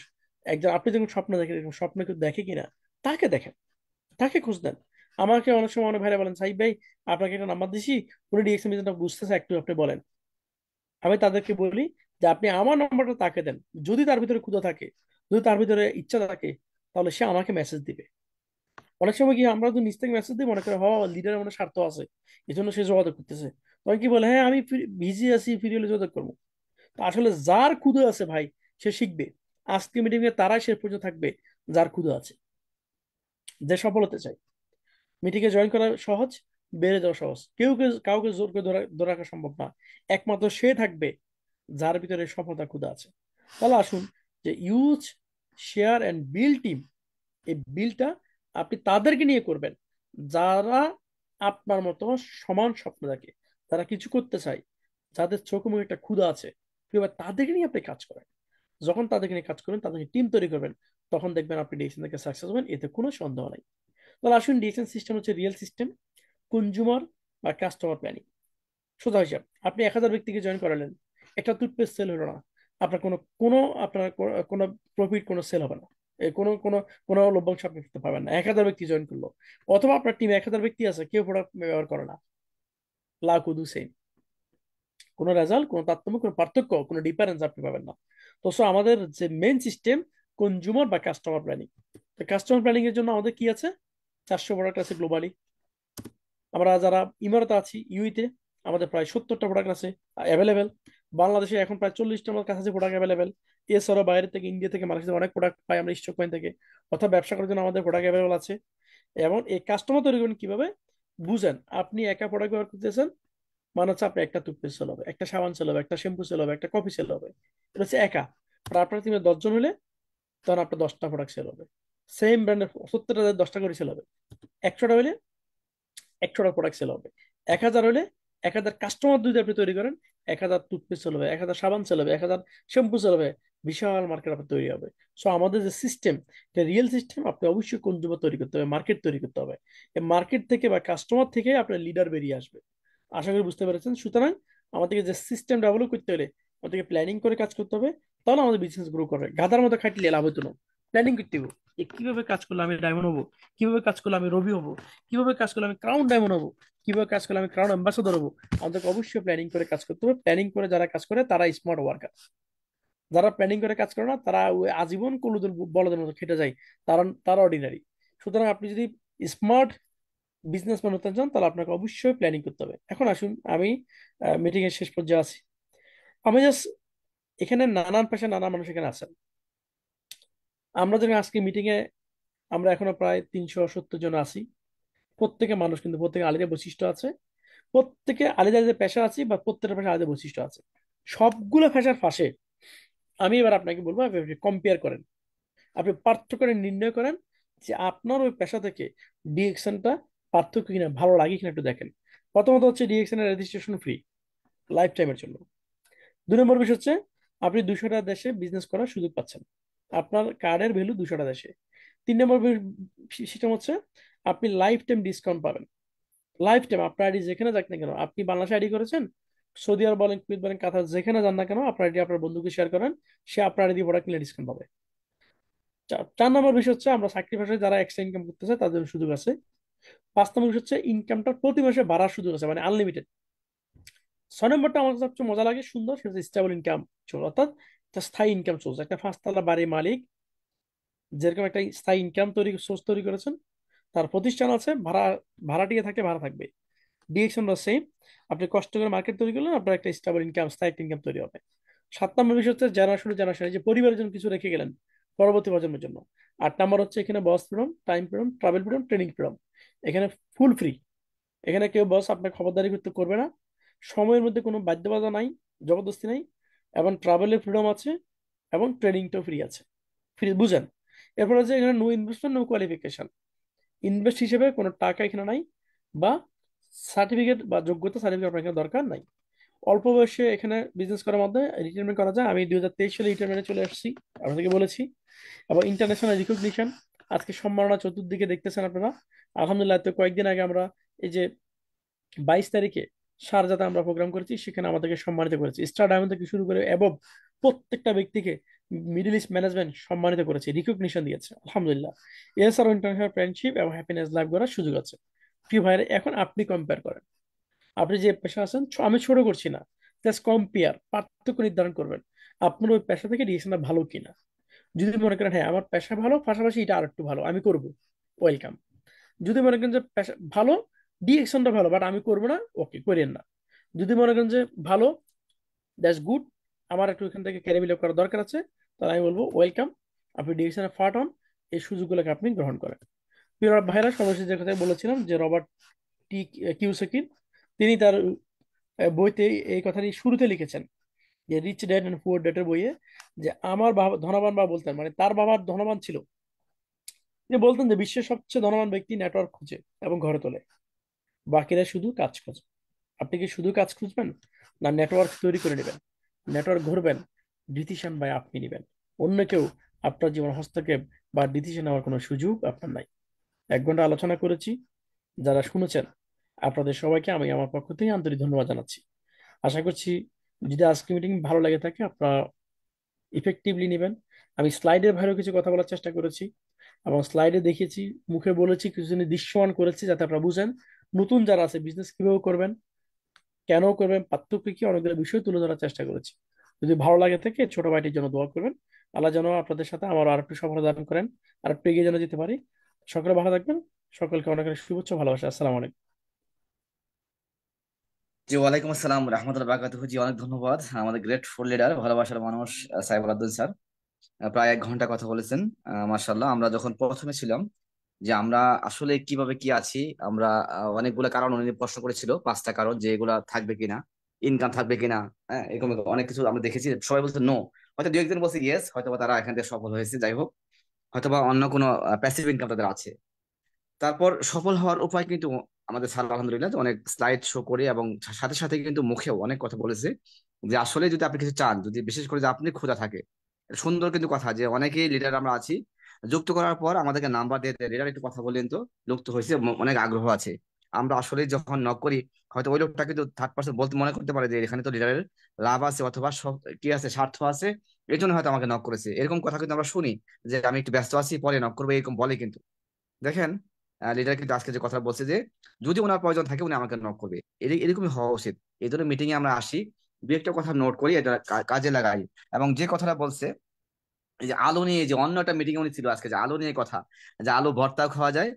একজন, আপনি যখন স্বপ্ন দেখেন, এরকম স্বপ্ন কেউ দেখে কিনা, তাকে দেখেন, তাকে খোঁজ দেন। আমাকে অনেক সময় অনেক ভাইরা বলেন, সাহিব ভাই, আপনাকে একটা নাম্বার দিছি, উনি ডিএক্সএম বিজনেসটা বুঝতেছে, একটু আপনি বলেন। আমি তাদেরকে বলি যে আপনি আমার নাম্বারটা তাকে দেন। যদি তার ভিতরে ক্ষুধা থাকে, যদি তার ভিতরে ইচ্ছা থাকে, তাহলে সে আমাকে মেসেজ দিবে। অনেক সময় কি আমরা যদি নিজ থেকে মেসেজ দিই, মনে করে লিডারের মনে স্বার্থ আছে, এই জন্য সে যোগাযোগ করতেছে। তখন কি বলে, হ্যাঁ আমি বিজি আছি, ফ্রি হলে যোগাযোগ করবো। তো আসলে যার ক্ষুধা আছে ভাই, সে শিখবে। আজকে মিটিং এ তারাই শেষ পর্যন্ত থাকবে, যার ক্ষুধা আছে, যে সফল হতে চায়। মিটিং এ জয়েন করা সহজ, বেড়ে যাওয়া সহজ। কাউকে জোর করে ধরে রাখা সম্ভব না। একমাত্র সে থাকবে যার ভিতরে সফলতা ক্ষুধা আছে। তাহলে আসুন, যে use, share and build team, এই বিলটা আপনি তাদেরকে নিয়ে করবেন যারা আপনার মতো সমান স্বপ্ন দেখে, যারা কিছু করতে চায়, যাদের চোখ মুখে একটা ক্ষুধা আছে। এবার তাদেরকে নিয়ে আপনি কাজ করেন। যখন তাদেরকে নিয়ে কাজ করবেন, তাদেরকে টিম তৈরি করবেন, তখন দেখবেন আপনি ডিসিশন থেকে সাকসেস হবেন, এতে কোনো সন্দেহ নাই। তাহলে আসুন, ডিসিশন সিস্টেম হচ্ছে রিয়েল সিস্টেম, কনজিউমার বা কাস্টমার প্ল্যানিং। সোজা হিসাব, আপনি 1,000 ব্যক্তিকে জয়েন করালেন, একটা টুথপেস্ট সেল হলো না, আপনার কোনো কোনো আপনার কোনো প্রফিট, কোনো সেল হবে না। কোনো কোনো কোনো লভ্যাংশ আপনি করতে পারবেন না। 1,000 ব্যক্তি জয়েন করলো, অথবা আপনার টিমে 1,000 ব্যক্তি আছে, কেউ প্রোডাক্ট ব্যবহার করে না, লাকুদু সেম, কোনো রেজাল্ট, কোনো তারতম্য, কোনো পার্থক্য, কোনো ডিফারেন্স আপনি পাবেন না। তো সো আমাদের যে মেইন সিস্টেম, কনজিউমার বা কাস্টমার প্ল্যানিং। কাস্টমার প্ল্যানিং এর জন্য আমাদের কি আছে? 400 প্রোডাক্ট আছে গ্লোবালি। আমরা যারা ইমারতে আছি, ইউইতে, আমাদের প্রায় 70টা প্রোডাক্ট আছে অ্যাভেলেবেল। বাংলাদেশে এখন প্রায় 40টা আমার কাছে প্রোডাক্ট অ্যাভেলেবেল। এছাড়াও বাইরে থেকে, ইন্ডিয়া থেকে, মালয়েশিয়া অনেক প্রোডাক্ট পাই আমরা স্টক পয়েন্ট থেকে। অর্থাৎ ব্যবসা করার জন্য আমাদের প্রোডাক্ট অ্যাভেলেবল আছে। এবং এই কাস্টমার তৈরি করবেন কিভাবে? বুঝেন, আপনি একা প্রোডাক্ট ব্যবহার করতেছেন, মানে হচ্ছে আপনি একটা টুথপেস্ট সেল হবে, একটা সাবান সেল হবে, একটা শ্যাম্পু সেল হবে, একটা কফি সেল হবে, এটা হচ্ছে একা। আর আপনার টিমে 10 জন হলে তখন আপনার 10টা প্রোডাক্ট সেল হবে। সেম ব্র্যান্ডের 70টা 10টা করে সেল হবে। 100টা হলে 100টা প্রোডাক্ট সেল হবে। 1,000 হলে 1,000 কাস্টমার যদি আপনি তৈরি করেন, 1,000 টুথপেস্ট সেল হবে, 1,000 সাবান সেল হবে, 1,000 শ্যাম্পু সেল হবে। বিশাল মার্কেট আপনার তৈরি হবে। সো আমাদের যে সিস্টেম, এটা রিয়েল সিস্টেম। আপনি অবশ্যই কনজিউমার তৈরি করতে হবে, মার্কেট তৈরি করতে হবে। এই মার্কেট থেকে বা কাস্টমার থেকে আপনার লিডার বেরিয়ে আসবে। আশা করি বুঝতে পেরেছেন। সুতরাং আমাদেরকে যে সিস্টেম ডেভেলপ করতে হলে আমাদেরকে প্ল্যানিং করে কাজ করতে হবে, তাহলে আমাদের বিজনেস গ্রো করবে। গাধার মতো খাটলে লাভ হতো না। প্ল্যানিং করতে হবে যে কিভাবে কাজ করলে আমি ডায়মন্ড হবো, কিভাবে কাজ করলে আমি রবি হবো, কিভাবে কাজ করলে আমি ক্রাউন ডায়মন্ড হবো, কিভাবে কাজ করলে আমি ক্রাউন অ্যাম্বাসাদর হবো। আমাদেরকে অবশ্যই প্ল্যানিং করে কাজ করতে হবে। প্ল্যানিং করে যারা কাজ করে তারা স্মার্ট ওয়ার্কার। যারা প্ল্যানিং করে কাজ করে না, তারা ওই আজীবন কলুদের বলদের মতো খেটে যায়। তারা তারা অর্ডিনারি। সুতরাং আপনি যদি স্মার্ট বিজনেসম্যান হতে চান, তাহলে আপনাকে অবশ্যই প্ল্যানিং করতে হবে। এখন আসুন, আমি মিটিং এর শেষ পর্যায়ে আছি। আমি জাস্ট, এখানে নানান পেশা নানান মানুষ এখানে আছেন। আমরা যখন আজকে মিটিং এ, আমরা এখনো প্রায় 370 জন আছি। প্রত্যেকে মানুষ, কিন্তু প্রত্যেকে আলাদা বৈশিষ্ট্য আছে। প্রত্যেকে আলাদা আলাদা পেশা আছে, বা প্রত্যেকটা পেশা আলাদা বৈশিষ্ট্য আছে। সবগুলো পেশার পাশে আমি এবার আপনাকে বলবো, আপনি কম্পেয়ার করেন, আপনি পার্থক্য করে নির্ণয় করেন যে আপনার ওই পেশা থেকে ডিএকশনটা পার্থক্য কিনা, ভালো লাগে কিনা একটু দেখেন। প্রথমত হচ্ছে ডিএকশনের রেজিস্ট্রেশন ফ্রি লাইফ টাইমের জন্য। 2 নম্বর বিষয় হচ্ছে আপনি 200টা দেশে বিজনেস করার সুযোগ পাচ্ছেন। আপনার কার্ডের ভ্যালু 200টা দেশে। 3 নম্বর সিস্টেম হচ্ছে আপনি লাইফ টাইম ডিসকাউন্ট পাবেন। লাইফ টাইম আপনার আইডি যেখানে যাক না কেন, আপনি বাংলাদেশে আইডি করেছেন, সৌদি আরব বলেন, কুয়েত বলেন, কাতার, যেখানে যান না কেন, আপনার আইডি আপনার বন্ধুকে শেয়ার করেন, সে আপনার আইডি প্রোডাক্ট কিনলে ডিসকাউন্ট পাবে। 4 নম্বর বিষয় হচ্ছে আমরা স্যাক্রিফাইসে যারা এক্সট্রা ইনকাম করতেছে তাদের জন্য সুযোগ আছে। 5 নম্বর বিষয় হচ্ছে ইনকামটা প্রতি মাসে বাড়ার সুযোগ আছে, মানে আনলিমিটেড। 6 নম্বরটা আমার কাছে সবচেয়ে মজা লাগে, সুন্দর, সেটা হচ্ছে স্টেবল ইনকাম চল, অর্থাৎ একটা স্থায়ী ইনকাম সোর্স। একটা 5 তলা বাড়ির মালিক যেরকম একটা স্থায়ী ইনকাম সোর্স তৈরি করেছেন, তার প্রতিষ্ঠান আছে, ভাড়াটিয়ে থাকে, ভাড়া থাকবে। ডিরেকশনটা সেম। আপনি কষ্ট করে মার্কেট তৈরি করলেন, আপনার একটা স্টেবল ইনকাম, স্থায়ী ইনকাম তৈরি হবে। 7 নম্বর বিষয় হচ্ছে জেনারেশন জেনারেশন, যে পরিবারের জন্য কিছু রেখে গেলেন পরবর্তী প্রজন্মের জন্য। 8 নম্বর হচ্ছে এখানে boss freedom, time freedom, travel freedom, training freedom. এখানে ফুল ফ্রি। এখানে কেউ বস আপনার খবরদারি করতে করবে না। সময়ের মধ্যে কোনো বাধ্যবাধকতা নাই, জবরদস্তি নাই। এবং ট্রাভেলের ফ্রিডম আছে, এবং ট্রেনিংটাও ফ্রি আছে। ফ্রি বুঝেন। এরপর হচ্ছে এখানে no investment, no qualification. Invest হিসেবে কোনো টাকা এখানে নাই, বা সার্টিফিকেট বা যোগ্যতা সার্টিফিকেট আপনার এখানে দরকার নাই। অল্প বয়সে এখানে বিজনেস করার মাধ্যমে রিটায়ারমেন্ট করা যায়। আমি 2023 সালে রিটায়ারমেন্টে চলে আসছি, আপনাদেরকে বলেছি। এবং ইন্টারন্যাশনাল রিকগনিশন, আজকে সম্মাননা চতুর্দিকে দেখতেছেন আপনারা। আলহামদুলিল্লাহ, তো কয়েকদিন আগে আমরা এই যে 22 তারিখে শারজাতে আমরা প্রোগ্রাম করেছি, সেখানে আমাদেরকে সম্মানিত করেছে। স্টার ডায়মন্ড থেকে শুরু করে এবং প্রত্যেকটা ব্যক্তিকে মিডল ইস্ট ম্যানেজমেন্ট সম্মানিত করেছে, রিকগনিশন দিয়েছে, আলহামদুলিল্লাহ। এছাড়াও ইন্টারন্যাশনাল ফ্রেন্ডশিপ এবং হ্যাপিনেস লাইফ করার সুযোগ আছে। প্রিয় ভাইয়েরা, এখন আপনি কম্পেয়ার করেন। আপনি যে পেশা আছেন, আমি ছোট করছি না, জাস্ট কম্পেয়ার, পার্থক্য নির্ধারণ করবেন আপনার ওই পেশা থেকে ডিসিশনটা ভালো কিনা। যদি মনে করেন হ্যাঁ আমার পেশা ভালো, পাশাপাশি এটা আর একটু ভালো আমি করব, ওয়েলকাম। যদি মনে করেন যে পেশা ভালো, ডিরেকশনটা ভালো, বাট আমি করবো না, ওকে, করেন না। যদি মনে করেন যে ভালো, দ্যাটস গুড, আমার একটু এখান থেকে ক্যারিয়ার বিল্ড করার দরকার আছে, তাহলে আমি বলবো ওয়েলকাম, আপনি ডিরেকশনে ফাট হন, এই সুযোগগুলোকে আপনি গ্রহণ করেন। প্রিয় ভাইরা, সর্বশেষ যে কথা বলেছিলাম, যে রবার্ট টি কিওসাকি, তিনি তার বইতে এই কথাটি শুরুতে লিখেছেন, যে রিচ ড্যাড এন্ড পুয়ার ড্যাডের বইয়ে, যে আমার বাবা ধনবান, বাবা বলতেন, মানে তার বাবা ধনবান ছিল, তিনি বলতেন যে বিশ্বের সবচেয়ে ধনবান ব্যক্তি নেটওয়ার্ক খুঁজে এবং ঘরে তোলে, বাকিরা শুধু কাজ খোঁজে। আপনি কি শুধু কাজ খুঁজবেন, না নেটওয়ার্ক তৈরি করে নেবেন? নেটওয়ার্ক ঘুরবেন, ডিসিশন বাই আপনি নেবেন। অন্য কেউ আপনার জীবন হস্তক্ষেপ বা ডিসিশন নেওয়ার কোনো সুযোগ আপনার নাই। 1 ঘন্টা আলোচনা করেছি, যারা শুনেছেন আপনাদের সবাইকে আমি আমার পক্ষ থেকে আন্তরিক ধন্যবাদ জানাচ্ছি। আশা করছি যদি আজকে মিটিং ভালো লাগে থাকে, আপনারা ইফেক্টিভলি নেবেন, আমি স্লাইডের বাইরেও কিছু কথা বলার চেষ্টা করেছি এবং স্লাইডে দেখিয়েছি, মুখে বলেছি, কিছু জিনিস দৃশ্যমান করেছি যাতে আপনারা বুঝেন নতুন যারা আছে বিজনেস কিভাবে করবেন, কেন করবেন, পার্থক্য কি, অনেকগুলো বিষয় তুলে ধরার চেষ্টা করেছি। যদি ভালো লাগে থাকে ছোট ভাইটির জন্য দোয়া করবেন। আল্লাহ যেন আপনাদের সাথে আমার আর একটু সফলতা দান করেন, আর একটু এগিয়ে যেন যেতে পারি। সকলে ভালো থাকবেন। সকলকে অনেক অনেক শুভেচ্ছা, ভালোবাসা। আসসালামু আলাইকুম। জি, ওয়ালাইকুম আসসালাম রহমতুল্লাহ বারাকাতুহু। জি, অনেক ধন্যবাদ আমাদের গ্রেটফুল লিডার, ভালোবাসার মানুষ, সাইফুল আব্দুল স্যার। প্রায় 1 ঘন্টা কথা বলেছেন। মার্শাল্লাহ, আমরা যখন প্রথমে ছিলাম যে আমরা আসলে কিভাবে কি আছি, আমরা অনেকগুলো কারণ উনি প্রশ্ন করেছিল, 5টা কারণ, যে এগুলা থাকবে কিনা, ইনকাম থাকবে কিনা। হ্যাঁ, এরকম এরকম অনেক কিছু আমরা দেখেছি। সবাই বলছে নো, হয়তো দু একজন বলছে ইয়েস, হয়তো বা তারা এখান থেকে সফল হয়েছে। যাই হোক, হয়তো বা অন্য কোনো প্যাসিভ ইনকাম তাদের আছে। তারপর সফল হওয়ার উপায় কিন্তু আমাদের স্যার আলহামদুলিল্লাহ অনেক স্লাইড শো করে এবং সাথে সাথে কিন্তু মুখেও অনেক কথা বলেছে যে আসলে যদি আপনি কিছু চান, যদি বিশেষ করে যে আপনি ক্ষুধা থাকে, এটা সুন্দর কিন্তু কথা যে অনেকেই লিডার আমরা আছি, যুক্ত করার পর আমাদেরকে নাম্বার দিয়ে লিডার একটু কথা বললেন তো, যুক্ত হয়েছে, অনেক আগ্রহ আছে। আমরা আসলে যখন নক করি, হয়তো ওই লোকটা কিন্তু থার্ড পার্সন বলতে মনে করতে পারে যে এখানে তো লিডারের লাভ আছে অথবা কি আছে, স্বার্থ আছে, এই জন্য হয়তো আমাকে নক করেছে। এরকম কথা কিন্তু আমরা শুনি যে আমি একটু ব্যস্ত আছি, পরে নক করবো, এরকম বলে। কিন্তু দেখেন, লিডার কিন্তু আজকে যে কথা বলছে যে যদি ওনার প্রয়োজন থাকে উনি আমাকে নক করবে, এরকমই হওয়া উচিত। এই জন্য মিটিং এ আমরা আসি, দু একটা কথা নোট করি, এটা কাজে লাগাই। এবং যে কথাটা বলছে, এই যে আলু নিয়ে, যে অন্য একটা মিটিং উনি ছিল আজকে, যে আলু নিয়ে কথা, যে আলু ভর্তাও খাওয়া যায়,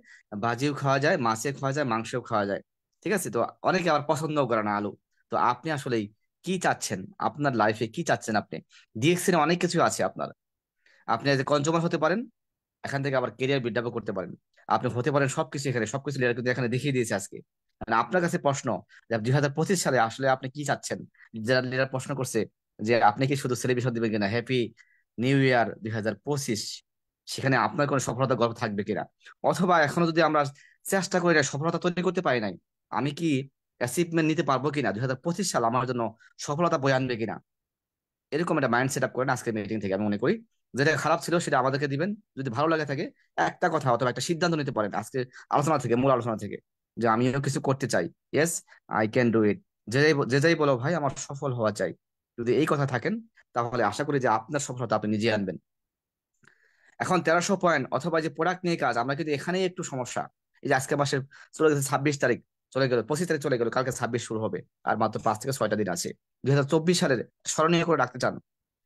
ভাজিও খাওয়া যায়, মাছে খাওয়া যায়, মাংসও খাওয়া যায়। ঠিক আছে, তো অনেকে আবার পছন্দও করে না আলু। তো আপনি আসলে কি চাচ্ছেন, আপনার লাইফে কি চাচ্ছেন আপনি? ডিএক্সএন অনেক কিছু আছে আপনার। আপনি যে কনজিউমার হতে পারেন, এখান থেকে আবার কেরিয়ার বিল্ড আপ করতে পারেন। আপনি হতে পারেন সবকিছু, এখানে সবকিছু leader কিন্তু এখানে দেখিয়ে দিয়েছে আজকে। মানে আপনার কাছে প্রশ্ন যে 2025 সালে আসলে আপনি কি চাচ্ছেন। যারা লিডার প্রশ্ন করছে যে আপনি কি শুধু সেলিব্রেশন দিবেন কিনা, হ্যাপি নিউ ইয়ার 2025, সেখানে আপনার কোনো সফলতা গল্প থাকবে কিনা, অথবা এখনো যদি আমরা চেষ্টা করি না, সফলতা তৈরি করতে পারি নাই, আমি কি অ্যাচিভমেন্ট নিতে পারবো কিনা, 2025 সাল আমার জন্য সফলতা বয়ে আনবে কিনা। এরকম একটা মাইন্ড সেট আপ করেন আজকের মিটিং থেকে, আমি মনে করি। যেটা খারাপ ছিল সেটা আমাদেরকে দিবেন, যদি ভালো লাগে থাকে একটা কথা অথবা একটা সিদ্ধান্ত নিতে পারেন আজকে আলোচনা থেকে, মূল আলোচনা থেকে, যে আমিও কিছু করতে চাই। Yes, I can do it. যে যাই বলো ভাই, আমার সফল হওয়া চাই। যদি এই কথা থাকেন, তাহলে আশা করি যে আপনার সফলতা আপনি নিজে আনবেন। এখন 1300 পয়েন্ট অথবা যে প্রোডাক্ট নিয়ে কাজ, আমরা কিন্তু এখানেই একটু সমস্যা। এই যে আজকে মাসে চলে গেছে 26 তারিখ, চলে গেল 25 তারিখ, চলে গেল, কালকে 26 শুরু হবে, আর মাত্র 5 থেকে 6টা দিন আছে। 2024 সালের স্মরণীয় করে রাখতে চান,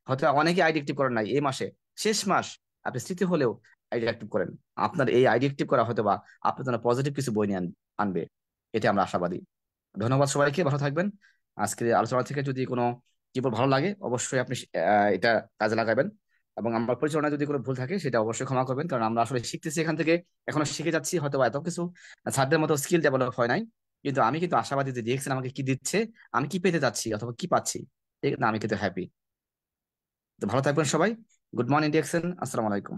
হয়তো অনেকে আইডি অ্যাক্টিভ করেন নাই এই মাসে, শেষ মাস, আপনি স্মৃতি হলেও আইডি অ্যাক্টিভ করেন। আপনার এই আইডি অ্যাক্টিভ করা হয়তো বা আপনার জন্য পজিটিভ কিছু বই নিয়ে আনবে, এতে আমরা আশাবাদী। ধন্যবাদ সবাইকে, ভালো থাকবেন। আজকের এই আলোচনা থেকে যদি কোনো কি ভালো লাগে, অবশ্যই আপনি এটা কাজে লাগাবেন। এবং আমার পরিচালনায় যদি কোনো ভুল থাকে সেটা অবশ্যই ক্ষমা করবেন, কারণ আমরা আসলে শিখতেছি এখান থেকে, এখনো শিখে যাচ্ছি। হয়তো বা এত কিছু ছাত্রদের মতো স্কিল ডেভেলপ হয় নাই, কিন্তু আমি কিন্তু আশাবাদী যে দেখছেন আমাকে কি দিচ্ছে, আমি কি পেতে যাচ্ছি অথবা কি পাচ্ছি, ঠিক না, আমি কিন্তু হ্যাপি। তো ভালো থাকবেন সবাই। গুড মর্নিং ডিএক্সএন, আসসালামু আলাইকুম।